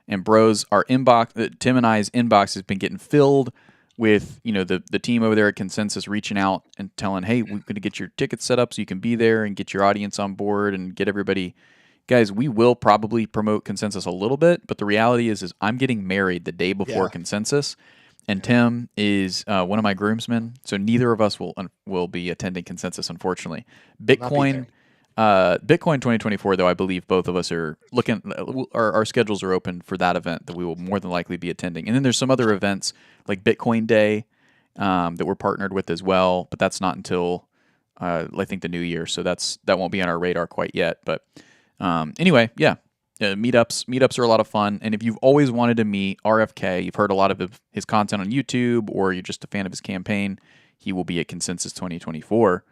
And BROZ, our inbox, Tim and I's inbox has been getting filled with, the team over there at Consensus reaching out and telling, hey, we're going to get your tickets set up so you can be there and get your audience on board and get everybody. Guys, we will probably promote Consensus a little bit, but the reality is I'm getting married the day before Consensus, and Tim is one of my groomsmen, so neither of us will be attending Consensus, unfortunately. Bitcoin 2024, though, I believe both of us are looking. Our schedules are open for that event that we will more than likely be attending. And then there's some other events like Bitcoin Day that we're partnered with as well, but that's not until I think the new year, so that won't be on our radar quite yet. But anyway, meetups are a lot of fun. And if you've always wanted to meet RFK, you've heard a lot of his content on YouTube, or you're just a fan of his campaign, he will be at Consensus 2024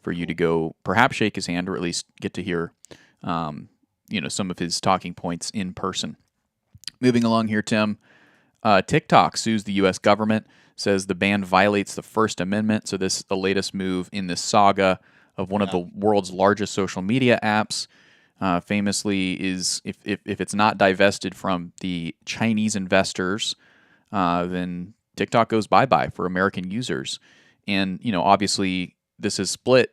for you to go perhaps shake his hand, or at least get to hear some of his talking points in person. Moving along here, Tim, TikTok sues the U.S. government, says the ban violates the First Amendment. So this is the latest move in this saga of one of the world's largest social media apps. Famously, is if it's not divested from the Chinese investors, then TikTok goes bye-bye for American users. And obviously this has split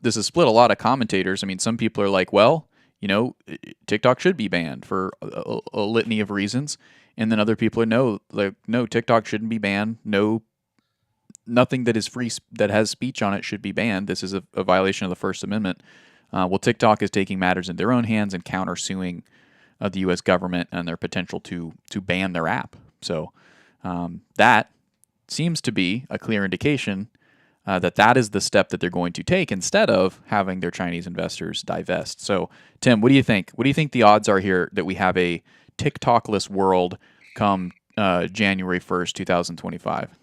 a lot of commentators. I mean, some people are like, well, TikTok should be banned for a litany of reasons. And then other people are no, TikTok shouldn't be banned. No, nothing that is free, that has speech on it, should be banned. This is a violation of the First Amendment. Well, TikTok is taking matters in their own hands and countersuing the U.S. government and their potential to ban their app. So that seems to be a clear indication that is the step that they're going to take instead of having their Chinese investors divest. So, Tim, what do you think? What do you think the odds are here that we have a TikTokless world come January 1st, 2025?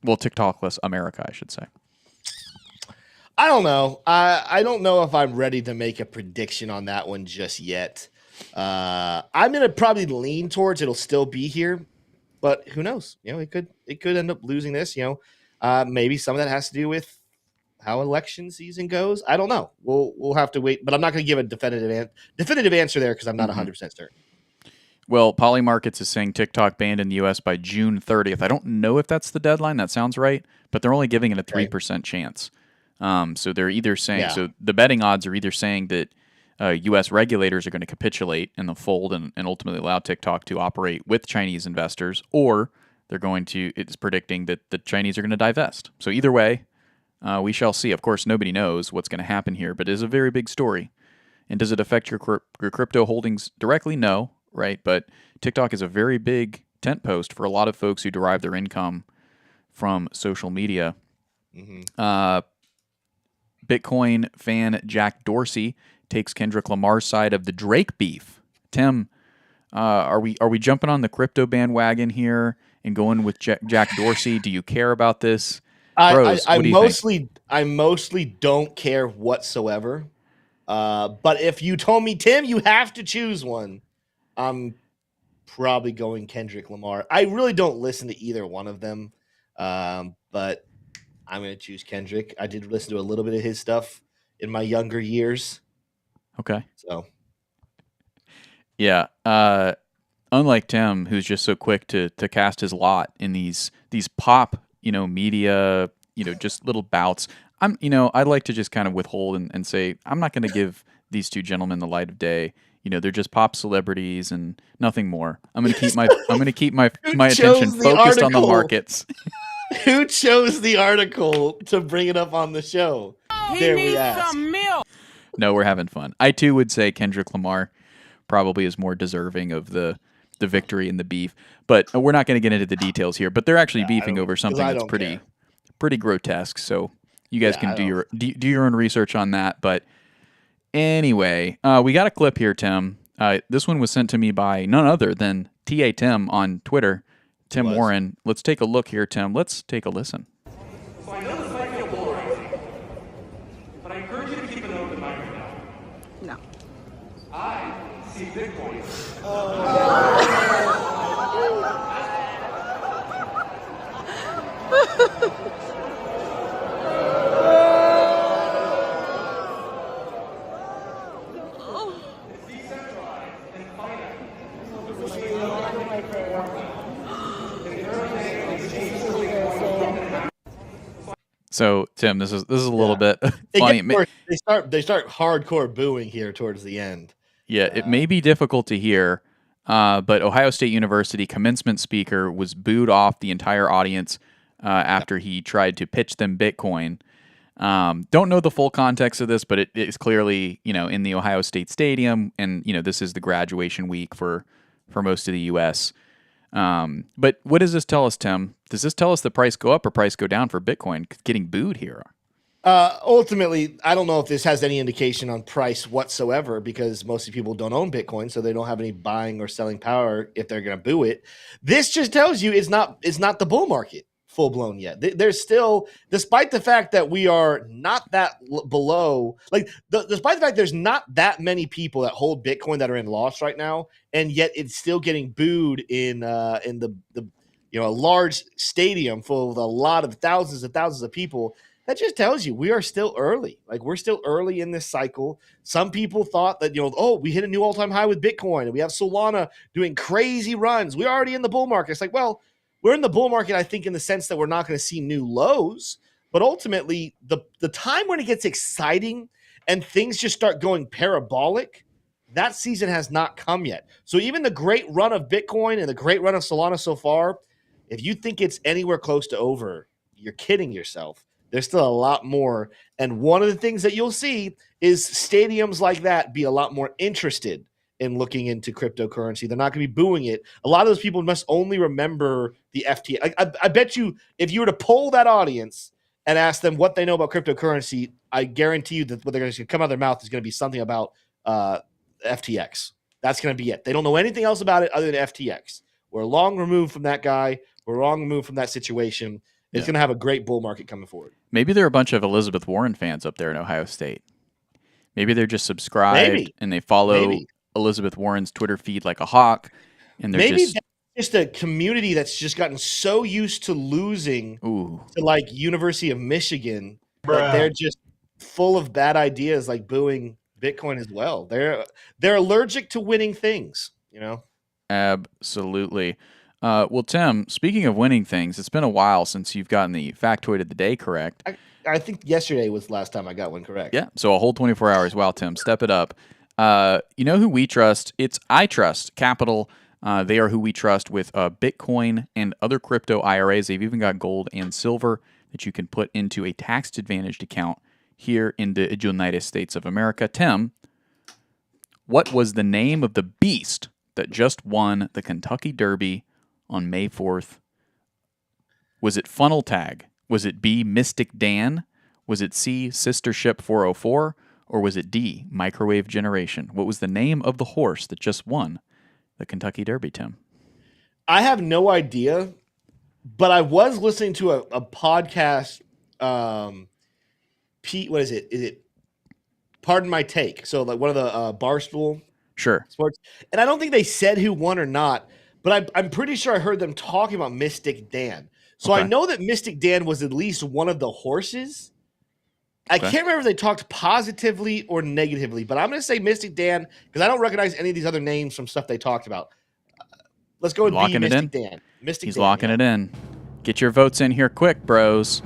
Well, TikTokless America, I should say. I don't know. I don't know if I'm ready to make a prediction on that one just yet. I'm going to probably lean towards it'll still be here, but who knows? It could end up losing this. Maybe some of that has to do with how election season goes. I don't know. We'll have to wait, but I'm not going to give a definitive answer there because I'm not 100% certain. Well, Polymarkets is saying TikTok banned in the U.S. by June 30th. I don't know if that's the deadline. That sounds right, but they're only giving it a 3% chance. So they're either saying, so the betting odds are either saying that U.S. regulators are going to capitulate in the fold and ultimately allow TikTok to operate with Chinese investors, or it's predicting that the Chinese are going to divest. So either way, we shall see. Of course, nobody knows what's going to happen here, but it is a very big story. And does it affect your crypto holdings directly? No, right? But TikTok is a very big tent post for a lot of folks who derive their income from social media. Mm-hmm. Bitcoin fan Jack Dorsey takes Kendrick Lamar's side of the Drake beef. Tim, are we jumping on the crypto bandwagon here and going with Jack Dorsey? Do you care about this? BROZ, I mostly don't care whatsoever. But if you told me, Tim, you have to choose one, I'm probably going Kendrick Lamar. I really don't listen to either one of them, but I'm going to choose Kendrick. I did listen to a little bit of his stuff in my younger years. Okay. So, yeah. Unlike Tim, who's just so quick to cast his lot in these pop, media, just little bouts. I'd like to just kind of withhold and say I'm not going to give these two gentlemen the light of day. They're just pop celebrities and nothing more. I'm going to keep my attention focused on the markets. Who chose the article to bring it up on the show? He needs some milk. No, we're having fun. I too would say Kendrick Lamar probably is more deserving of the victory in the beef, but we're not going to get into the details here. But they're actually beefing over something that's pretty grotesque. So you guys can do your own research on that. But anyway, we got a clip here, Tim. This one was sent to me by none other than TA Tim on Twitter. Tim Warren. Let's take a look here, Tim. Let's take a listen. So I know this might feel polarizing, but I encourage you to keep an open mind right now. No. I see Bitcoin. So Tim, this is a little bit It funny. gets worse. They start hardcore booing here towards the end. Yeah, it may be difficult to hear, but Ohio State University commencement speaker was booed off the entire audience after he tried to pitch them Bitcoin. Don't know the full context of this, but it is clearly, in the Ohio State Stadium, and this is the graduation week for most of the U.S. But what does this tell us, Tim? Does this tell us the price go up or price go down for Bitcoin getting booed here? Ultimately, I don't know if this has any indication on price whatsoever, because most people don't own Bitcoin, so they don't have any buying or selling power if they're going to boo it. This just tells you it's not the bull market full blown yet. There's still, despite the fact that we are not that below, despite the fact there's not that many people that hold Bitcoin that are in loss right now, and yet it's still getting booed in the a large stadium full of a lot of thousands of people. That just tells you we are still early. We're still early in this cycle. Some people thought that, we hit a new all-time high with Bitcoin and we have Solana doing crazy runs. We're already in the bull market. It's well, we're in the bull market, I think, in the sense that we're not going to see new lows. But ultimately, the time when it gets exciting and things just start going parabolic, that season has not come yet. So even the great run of Bitcoin and the great run of Solana so far, if you think it's anywhere close to over, you're kidding yourself. There's still a lot more. And one of the things that you'll see is stadiums like that be a lot more interested in looking into cryptocurrency. They're not going to be booing it. A lot of those people must only remember the FTX. I bet you if you were to poll that audience and ask them what they know about cryptocurrency, I guarantee you that what they're going to come out of their mouth is going to be something about FTX. That's going to be it. They don't know anything else about it other than FTX. We're long removed from that guy. We're long removed from that situation. It's going to have a great bull market coming forward. Maybe there are a bunch of Elizabeth Warren fans up there in Ohio State. Maybe they're just subscribed and they follow Elizabeth Warren's Twitter feed like a hawk. And they're just a community that's just gotten so used to losing to University of Michigan that they're just full of bad ideas, booing Bitcoin as well. They're allergic to winning things, Absolutely. Well, Tim, speaking of winning things, it's been a while since you've gotten the factoid of the day correct. I think yesterday was the last time I got one correct. Yeah, so a whole 24 hours. Wow, Tim, step it up. You know who we trust? It's iTrust Capital. They are who we trust with Bitcoin and other crypto IRAs. They've even got gold and silver that you can put into a tax-advantaged account here in the United States of America. Tim, what was the name of the beast that just won the Kentucky Derby on May 4th? Was it Funnel Tag? Was it B, Mystic Dan? Was it C, Sister Ship 404? Or was it D, Microwave Generation? What was the name of the horse that just won the Kentucky Derby, Tim? I have no idea, but I was listening to a podcast. Pete, what is it? Is it Pardon My Take? So one of the Barstool Sports. And I don't think they said who won or not, but I'm pretty sure I heard them talking about Mystic Dan. So I know that Mystic Dan was at least one of the horses. I can't remember if they talked positively or negatively, but I'm going to say Mystic Dan because I don't recognize any of these other names from stuff they talked about. Let's go with B, Mystic Dan. He's locking it in. Get your votes in here quick, bros,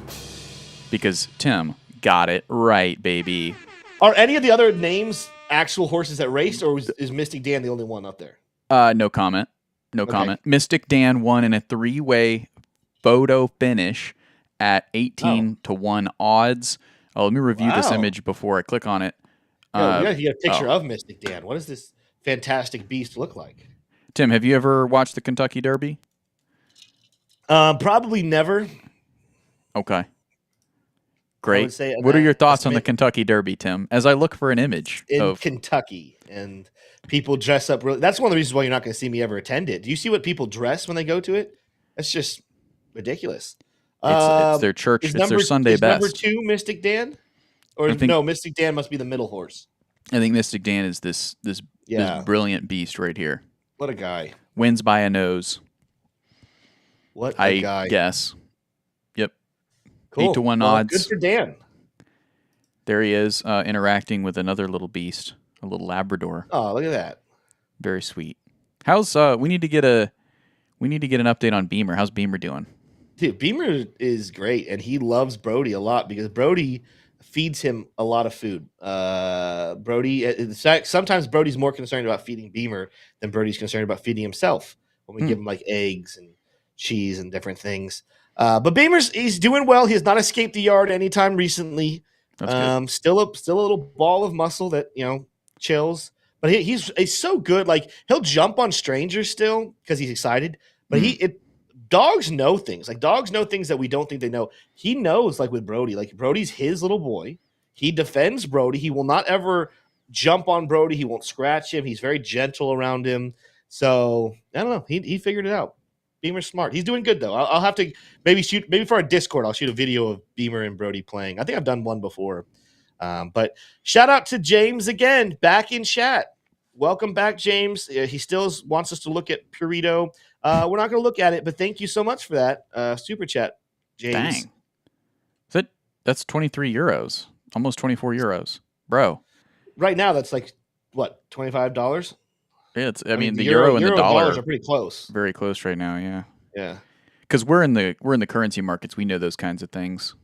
because Tim got it right, baby. Are any of the other names actual horses that raced, or is Mystic Dan the only one up there? No comment. No comment. Mystic Dan won in a 3-way photo finish at 18 to 1 odds. Oh, let me review this image before I click on it. Yeah, we got to get a picture of Mystic Dan. What does this fantastic beast look like? Tim, have you ever watched the Kentucky Derby? Probably never. Okay. Great. What are your thoughts on the Kentucky Derby, Tim? As I look for an image in Kentucky and people dress up. That's one of the reasons why you're not going to see me ever attend it. Do you see what people dress when they go to it? That's just ridiculous. It's their church. It's their Sunday best. Number 2 Mystic Dan, or no? Mystic Dan must be the middle horse. I think Mystic Dan is this brilliant beast right here. What a guy! Wins by a nose. What a guy! Guess. Yep. Cool. 8 to 1 odds. Good for Dan. There he is, interacting with another little beast, a little Labrador. Oh, look at that! Very sweet. How's we need to get an update on Beamer. How's Beamer doing? Dude, Beamer is great, and he loves Brody a lot because Brody feeds him a lot of food. Brody, in fact, sometimes Brody's more concerned about feeding Beamer than Brody's concerned about feeding himself when we give him like eggs and cheese and different things. But he's doing well. He has not escaped the yard anytime recently. That's good. Still a little ball of muscle that chills. But he's so good. Like he'll jump on strangers still because he's excited. But dogs know things. Like dogs know things that we don't think they know. He knows, like with Brody. Like Brody's his little boy. He defends Brody. He will not ever jump on Brody. He won't scratch him. He's very gentle around him. So I don't know. He figured it out. Beamer's smart. He's doing good though. I'll have to maybe for our Discord, I'll shoot a video of Beamer and Brody playing. I think I've done one before. But shout out to James again, back in chat. Welcome back, James. He still wants us to look at Purito. We're not going to look at it, but thank you so much for that super chat, James. Dang. That's 23 euros, almost 24 euros, bro. Right now, that's like, what, $25? Yeah, I mean the euro and the dollar are pretty close. Very close right now, yeah. Yeah. Because we're in the currency markets. We know those kinds of things.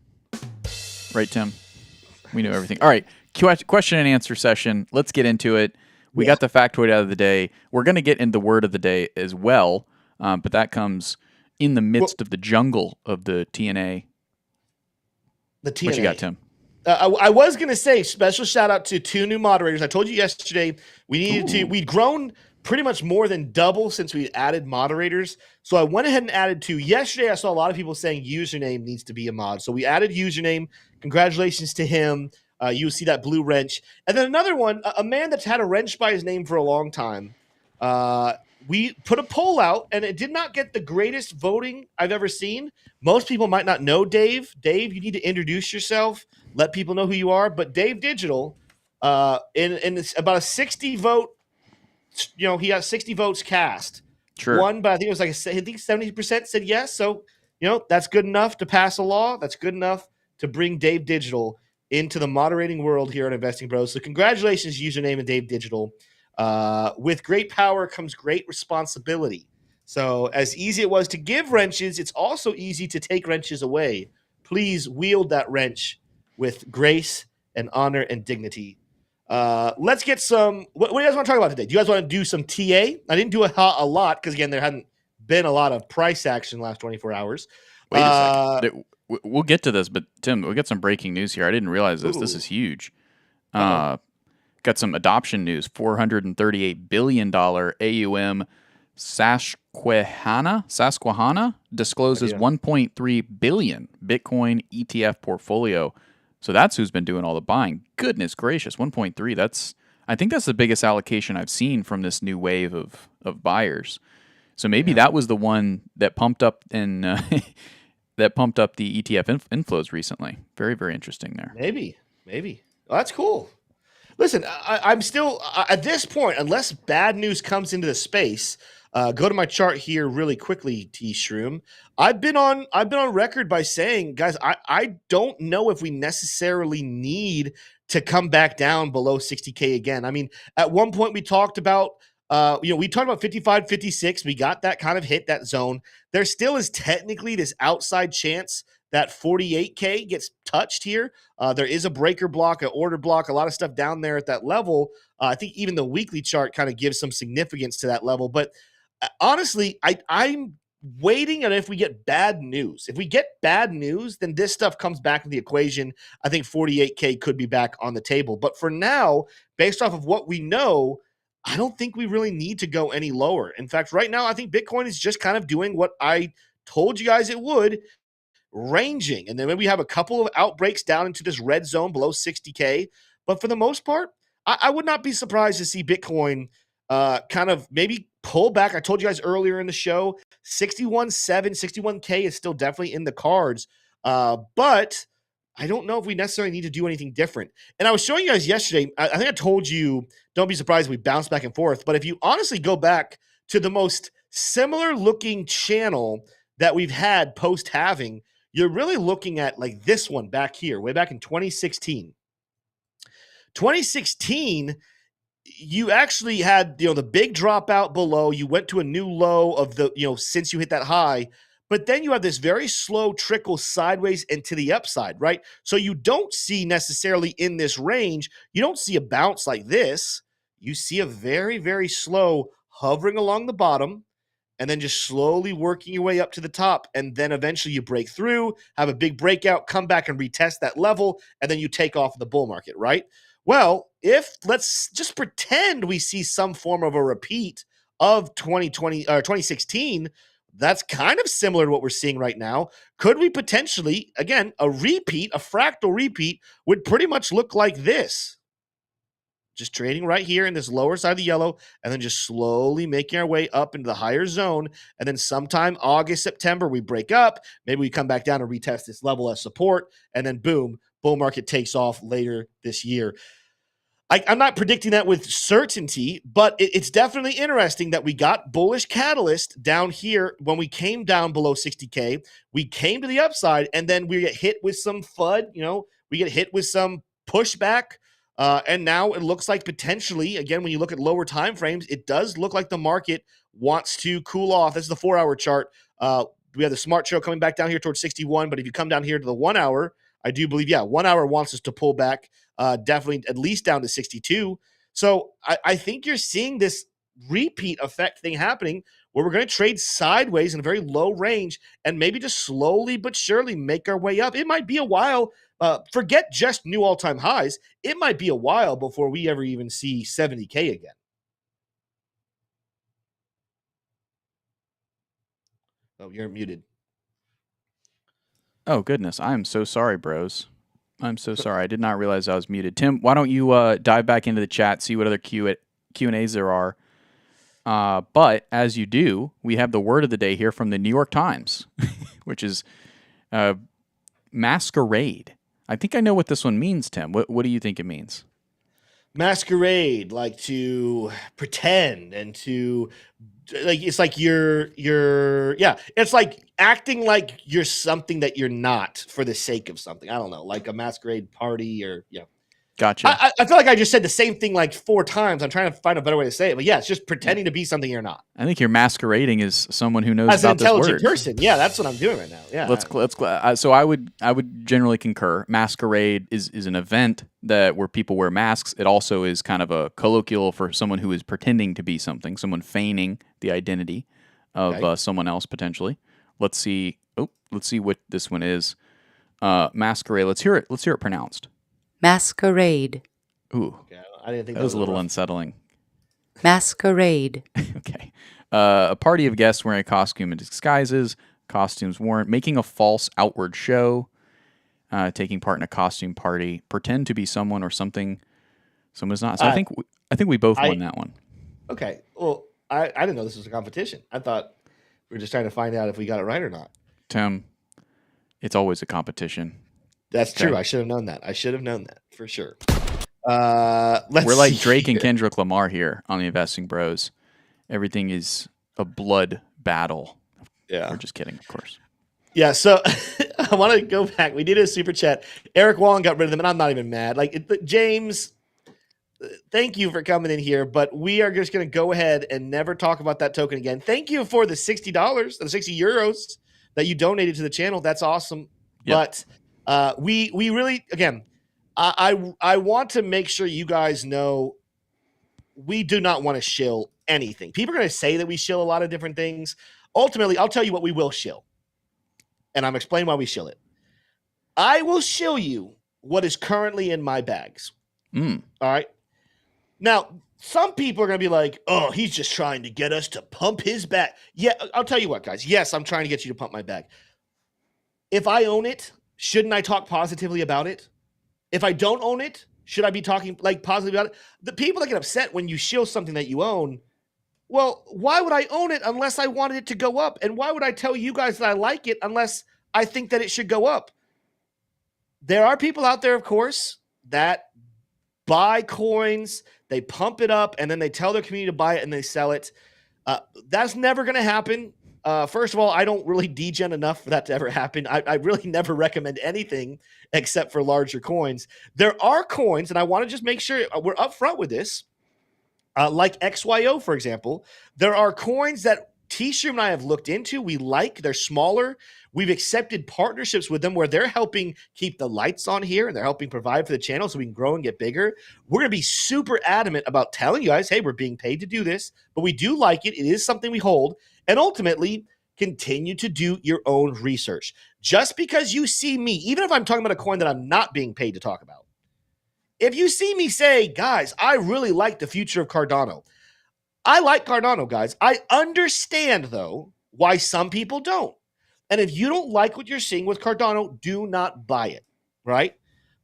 Right, Tim? We know everything. All right, question and answer session. Let's get into it. We got the factoid out of the day. We're going to get into the word of the day as well, but that comes in the midst of the jungle of the TNA. The TNA. What you got, Tim? I was going to say special shout out to 2 new moderators. I told you yesterday we'd grown pretty much more than double since we added moderators. So I went ahead and added 2. Yesterday I saw a lot of people saying username needs to be a mod. So we added username. Congratulations to him. You see that blue wrench. And then another one, a man that's had a wrench by his name for a long time. We put a poll out, and it did not get the greatest voting I've ever seen. Most people might not know Dave. Dave, you need to introduce yourself. Let people know who you are. But Dave Digital, in about a 60 vote, he got 60 votes cast. Sure. Won, but I think it was like 70% said yes. So, that's good enough to pass a law. That's good enough to bring Dave Digital into the moderating world here at Investing Bros. So congratulations, username and Dave Digital. With great power comes great responsibility. So as easy it was to give wrenches, it's also easy to take wrenches away. Please wield that wrench with grace and honor and dignity. Let's get some. What do you guys want to talk about today? Do you guys want to do some TA? I didn't do a lot because, again, there hadn't been a lot of price action in the last 24 hours. Wait a second. We'll get to this, but Tim, we got some breaking news here. I didn't realize this. This is huge. Got some adoption news. $438 billion AUM Susquehanna discloses 1.3 billion Bitcoin ETF portfolio. So that's who's been doing all the buying. Goodness gracious, 1.3. I think that's the biggest allocation I've seen from this new wave of buyers. So maybe that was the one that pumped up that pumped up the ETF inflows recently. Very, very interesting there. Maybe. Well, that's cool. Listen, I'm still at this point, unless bad news comes into the space. Go to my chart here really quickly, T Shroom. I've been on record by saying, guys, I don't know if we necessarily need to come back down below 60K again. I mean, at one point we talked about we talked about 55, 56. We got that kind of hit that zone. There still is technically this outside chance that 48K gets touched here. There is a breaker block, an order block, a lot of stuff down there at that level. I think even the weekly chart kind of gives some significance to that level. But honestly, I'm waiting on if we get bad news. If we get bad news, then this stuff comes back in the equation. I think 48K could be back on the table. But for now, based off of what we know, I don't think we really need to go any lower. In fact, right now, I think Bitcoin is just kind of doing what I told you guys it would, ranging. And then maybe we have a couple of outbreaks down into this red zone below 60K. But for the most part, I would not be surprised to see Bitcoin kind of maybe pull back. I told you guys earlier in the show, 61.7, 61K is still definitely in the cards. But I don't know if we necessarily need to do anything different. And I was showing you guys yesterday, I think I told you, don't be surprised if we bounce back and forth. But if you honestly go back to the most similar looking channel that we've had post-halving, you're really looking at like this one back here, way back in 2016. 2016, you actually had, the big dropout below. You went to a new low of the, since you hit that high. but then you have this very slow trickle sideways and to the upside, right? So you don't see necessarily in this range, you don't see a bounce like this. You see a very, very slow hovering along the bottom and then just slowly working your way up to the top. And then eventually you break through, have a big breakout, come back and retest that level, and then you take off in the bull market, right? Well, if let's just pretend we see some form of a repeat of 2020 or 2016, that's kind of similar to what we're seeing right now. Could we potentially, again, a repeat, a fractal repeat would pretty much look like this. Just trading right here in this lower side of the yellow and then just slowly making our way up into the higher zone. And then sometime August, September, we break up. Maybe we come back down and retest this level as support. And then boom, bull market takes off later this year. I'm not predicting that with certainty, but it's definitely interesting that we got bullish catalyst down here when we came down below 60K. We came to the upside, and then we get hit with some FUD. We get hit with some pushback. And now it looks like potentially, again, when you look at lower time frames, it does look like the market wants to cool off. This is the 4-hour chart. We have the smart trail coming back down here towards 61. But if you come down here to the 1 hour, I do believe, 1 hour wants us to pull back, definitely at least down to 62. So I think you're seeing this repeat effect thing happening where we're going to trade sideways in a very low range and maybe just slowly but surely make our way up. It might be a while. Forget just new all-time highs. It might be a while before we ever even see 70K again. Oh, you're muted. Oh, goodness. I'm so sorry, bros. I'm so sorry. I did not realize I was muted. Tim, why don't you dive back into the chat, see what other Q&As there are. But as you do, we have the word of the day here from the New York Times, which is masquerade. I think I know what this one means, Tim. What do you think it means? Masquerade, like to pretend and to it's like it's like acting like you're something that you're not for the sake of something. I don't know, like a masquerade party or Gotcha. I feel like I just said the same thing like 4 times. I'm trying to find a better way to say it, but it's just pretending to be something you're not. I think you're masquerading as someone who knows as about an intelligent this word. person. Yeah, that's what I'm doing right now. Yeah. So I would generally concur. Masquerade is an event where people wear masks. It also is kind of a colloquial for someone who is pretending to be something, someone feigning the identity of someone else potentially. Let's see what this one is. Masquerade. Let's hear it pronounced. Masquerade. Ooh, Okay, I didn't think that was a little unsettling. Masquerade. Okay. A party of guests wearing a costume and disguises, costumes worn, making a false outward show, taking part in a costume party, pretend to be someone or something someone's not. So I think we both won that one. Okay. Well, I didn't know this was a competition. I thought we were just trying to find out if we got it right or not. Tim, it's always a competition. That's true. I should have known that. I should have known that for sure. We're like Drake and Kendrick Lamar here on the Investing Bros. Everything is a blood battle. Yeah. We're just kidding, of course. Yeah, so I want to go back. We did a super chat. Eric Wallen got rid of them, and I'm not even mad. James, thank you for coming in here, but we are just going to go ahead and never talk about that token again. Thank you for the $60, the 60 euros that you donated to the channel. That's awesome. Yep. But we really, again, I want to make sure you guys know we do not want to shill anything. People are going to say that we shill a lot of different things. Ultimately, I'll tell you what we will shill. And I'm explaining why we shill it. I will shill you what is currently in my bags. All right. Now, some people are going to be like, oh, he's just trying to get us to pump his bag. Yeah, I'll tell you what, guys. Yes, I'm trying to get you to pump my bag. If I own it, shouldn't I talk positively about it? If I don't own it, should I be talking positively about it? The people that get upset when you shill something that you own, well, why would I own it unless I wanted it to go up? And why would I tell you guys that I like it unless I think that it should go up? There are people out there, of course, that buy coins, they pump it up, and then they tell their community to buy it and they sell it. That's never going to happen. First of all, I don't really degen enough for that to ever happen. I really never recommend anything except for larger coins. There are coins, and I want to just make sure we're upfront with this, like XYO, for example. There are coins that T-Stream and I have looked into. We like. They're smaller. We've accepted partnerships with them where they're helping keep the lights on here and they're helping provide for the channel so we can grow and get bigger. We're going to be super adamant about telling you guys, hey, we're being paid to do this, but we do like it. It is something we hold. And ultimately, continue to do your own research. Just because you see me, even if I'm talking about a coin that I'm not being paid to talk about, if you see me say, guys, I really like the future of Cardano. I like Cardano, guys. I understand, though, why some people don't. And if you don't like what you're seeing with Cardano, do not buy it, right?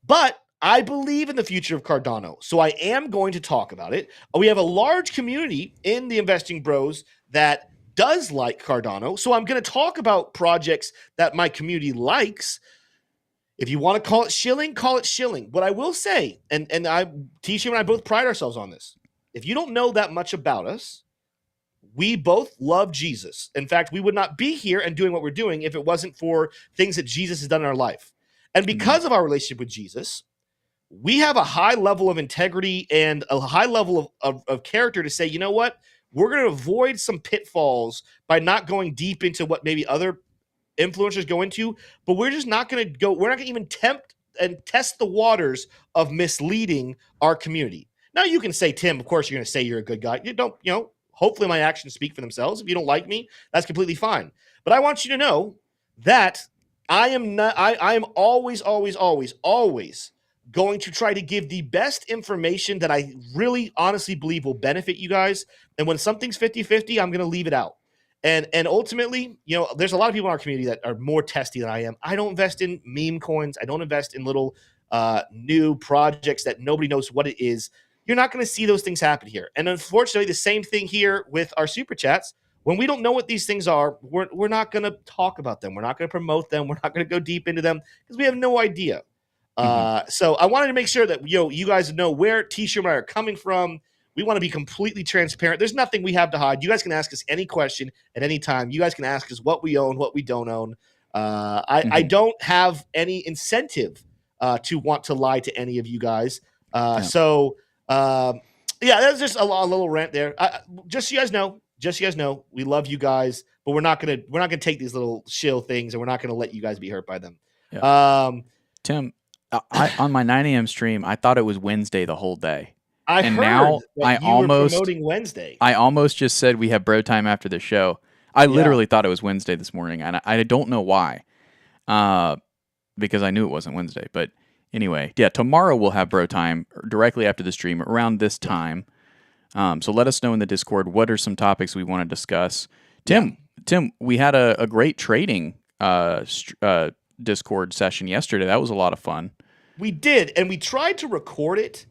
But I believe in the future of Cardano, so I am going to talk about it. We have a large community in the Investing Bros that does like Cardano, so I'm going to talk about projects that my community likes. If you want to call it shilling, call it shilling. What I will say, and T-Stream and I both pride ourselves on this, if you don't know that much about us, we both love Jesus. In fact, we would not be here and doing what we're doing if it wasn't for things that Jesus has done in our life. And because of our relationship with Jesus, we have a high level of integrity and a high level of character to say, you know what? We're going to avoid some pitfalls by not going deep into what maybe other influencers go into, but we're just not going to go, we're not going to even tempt and test the waters of misleading our community. Now you can say, Tim, of course you're going to say you're a good guy. You don't, hopefully my actions speak for themselves. If you don't like me, that's completely fine. But I want you to know that I am always going to try to give the best information that I really honestly believe will benefit you guys. And when something's 50-50, I'm going to leave it out. And ultimately, there's a lot of people in our community that are more testy than I am. I don't invest in meme coins. I don't invest in little new projects that nobody knows what it is. You're not going to see those things happen here. And unfortunately, the same thing here with our super chats. When we don't know what these things are, we're not going to talk about them. We're not going to promote them. We're not going to go deep into them because we have no idea. So I wanted to make sure that you guys know where T-Stream and I are coming from. We want to be completely transparent. There's nothing we have to hide. You guys can ask us any question at any time. You guys can ask us what we own, what we don't own. I don't have any incentive to want to lie to any of you guys. So that's just a little rant there. Just so you guys know, we love you guys, but we're not gonna take these little shill things, and we're not gonna let you guys be hurt by them. Yeah. Tim, on my 9 a.m. stream, I thought it was Wednesday the whole day. Now you were promoting Wednesday. I almost just said we have bro time after the show. I literally thought it was Wednesday this morning, and I don't know why, because I knew it wasn't Wednesday. But anyway, tomorrow we'll have bro time directly after the stream around this time. So let us know in the Discord what are some topics we want to discuss. Tim, we had a great trading Discord session yesterday. That was a lot of fun. We did, and we tried to record it,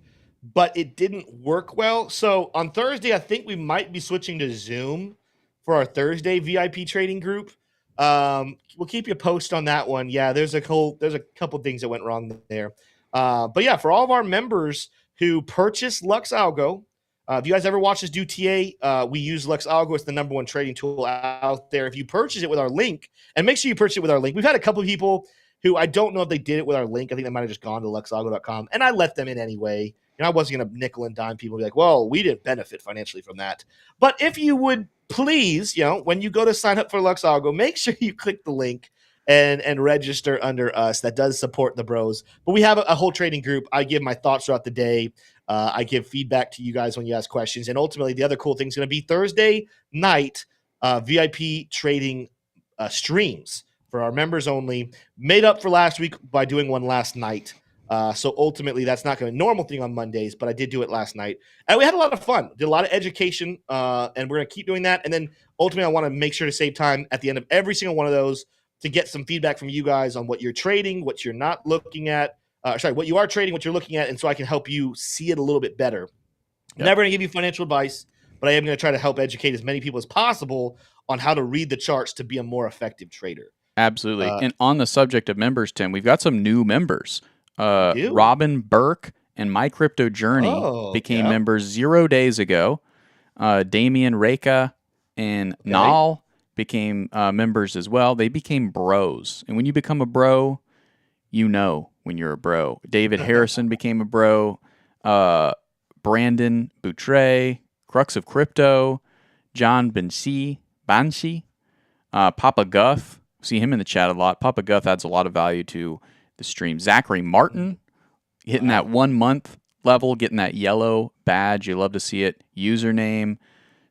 but it didn't work well. So on Thursday, I think we might be switching to Zoom for our Thursday VIP trading group. We'll keep you posted on that one. Yeah, there's a couple things that went wrong there. But yeah, for all of our members who purchase Lux Algo, if you guys ever watch us do TA, we use Lux Algo. It's the number one trading tool out there. If you purchase it with our link, and make sure you purchase it with our link. We've had a couple of people who I don't know if they did it with our link. I think they might have just gone to luxalgo.com, and I let them in anyway. I wasn't going to nickel and dime people and be like, well, we didn't benefit financially from that. But if you would please, when you go to sign up for Lux Algo, make sure you click the link and register under us. That does support the bros. But we have a whole trading group. I give my thoughts throughout the day. I give feedback to you guys when you ask questions. And ultimately, the other cool thing is going to be Thursday night VIP trading streams for our members only. Made up for last week by doing one last night. So ultimately, that's not going to be a normal thing on Mondays, but I did do it last night. And we had a lot of fun. Did a lot of education, and we're going to keep doing that. And then ultimately, I want to make sure to save time at the end of every single one of those to get some feedback from you guys on what you're trading, what you're not looking at. What you are trading, what you're looking at, and so I can help you see it a little bit better. Yep. Never going to give you financial advice, but I am going to try to help educate as many people as possible on how to read the charts to be a more effective trader. Absolutely. And on the subject of members, Tim, we've got some new members. Robin Burke and My Crypto Journey became members 0 days ago. Damian Reka and Nal became members as well. They became bros. And when you become a bro, you know when you're a bro. David Harrison became a bro. Brandon Boutre, Crux of Crypto, John Bensi Banshee, Papa Guth. See him in the chat a lot. Papa Guth adds a lot of value to the stream. Zachary Martin hitting that 1 month level, getting that yellow badge. You love to see it. Username,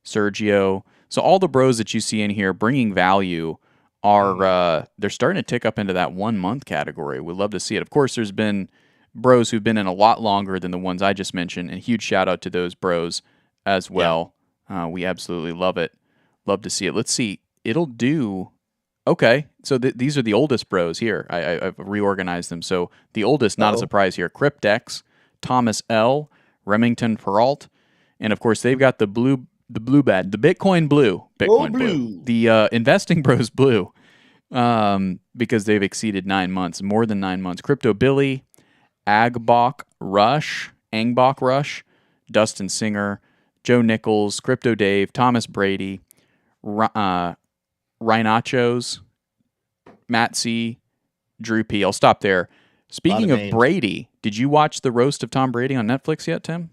Sergio. So all the bros that you see in here bringing value are they're starting to tick up into that 1 month category. We love to see it. Of course, there's been bros who've been in a lot longer than the ones I just mentioned, and huge shout out to those bros as well. We absolutely love it. Love to see it. Let's see. It'll do. Okay, so these are the oldest bros here. I've reorganized them. So the oldest, not a surprise here, Cryptex, Thomas L., Remington Peralt, and of course they've got the blue badge, the Bitcoin blue, the Investing Bros blue, because they've exceeded 9 months, more than 9 months. Crypto Billy, Angbok Rush, Dustin Singer, Joe Nichols, Crypto Dave, Thomas Brady, Rhinachos, Matt C, Drew P. I'll stop there. Speaking of Brady, did you watch the roast of Tom Brady on Netflix yet, Tim?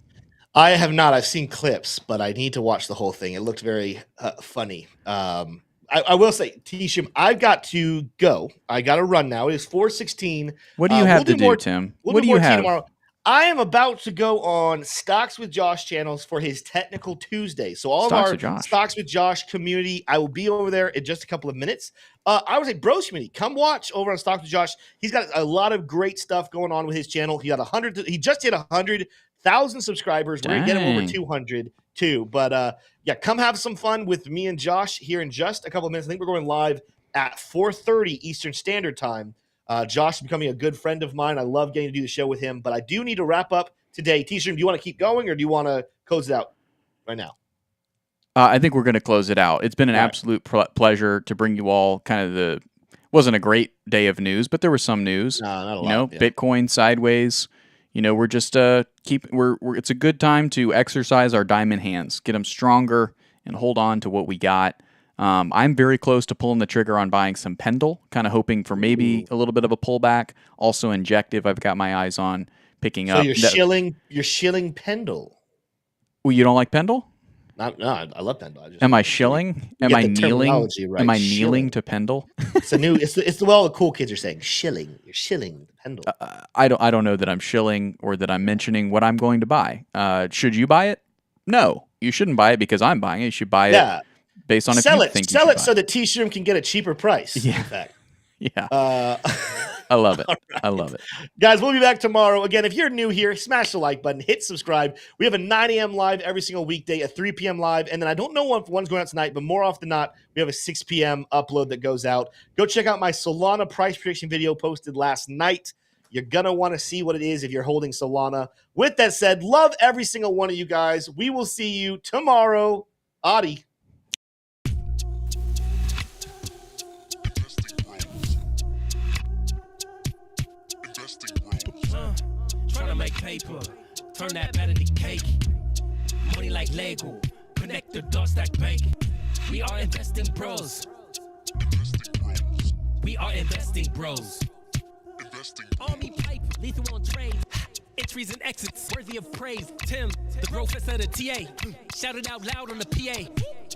I have not. I've seen clips, but I need to watch the whole thing. It looked very funny. I will say, T-Shim, I've got to go. I got to run now. It is 4:16. What do you have to do, Tim? What do you have? Tomorrow. I am about to go on Stocks with Josh channels for his Technical Tuesday. So all of our Stocks with Josh community, I will be over there in just a couple of minutes. I would say, Bros community, come watch over on Stocks with Josh. He's got a lot of great stuff going on with his channel. He just hit 100,000 subscribers. We're gonna get him over 200 too. But yeah, come have some fun with me and Josh here in just a couple of minutes. I think we're going live at 4:30 Eastern Standard Time. Josh is becoming a good friend of mine. I love getting to do the show with him, but I do need to wrap up today. T-Shirt, do you want to keep going or do you want to close it out right now? I think we're going to close it out. It's been an absolute pleasure to bring you all wasn't a great day of news, but there was some news. No, not a lot. Bitcoin sideways. We're just it's a good time to exercise our diamond hands, get them stronger, and hold on to what we got. I'm very close to pulling the trigger on buying some Pendle, kind of hoping for maybe a little bit of a pullback. Also Injective, I've got my eyes on picking up. So you're shilling Pendle. Well, you don't like Pendle? No, I love Pendle. Am I shilling? Am I kneeling? Right. Am I kneeling to Pendle? It's the way all the cool kids are saying shilling. You're shilling the Pendle. I don't know that I'm shilling or that I'm mentioning what I'm going to buy. Should you buy it? No, you shouldn't buy it because I'm buying it. You should buy it based on sell if you think sell you it so that T-Shroom can get a cheaper price. Yeah. In fact. Yeah. I love it. Right. I love it. Guys, we'll be back tomorrow. Again, if you're new here, smash the like button, hit subscribe. We have a 9 a.m. live every single weekday, a 3 p.m. live, and then I don't know if one's going out tonight, but more often than not, we have a 6 p.m. upload that goes out. Go check out my Solana price prediction video posted last night. You're going to want to see what it is if you're holding Solana. With that said, love every single one of you guys. We will see you tomorrow. Adi. Tryna make paper, turn that better to cake. Money like Lego, connect the dots that bank. We are investing bros. We are investing bros. Army pipe, lethal on trade. Entries and exits, worthy of praise. Tim, the professor of the TA. Shout it out loud on the PA.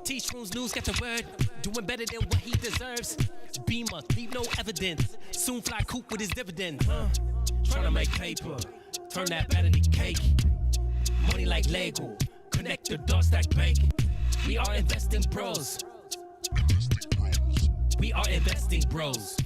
T-Shroom's news got the word. Doing better than what he deserves. Beamer, leave no evidence. Soon fly coop with his dividend. Tryna make paper, turn that better to cake. Money like Lego, connect the dots that bank. We are investing bros. We are investing bros.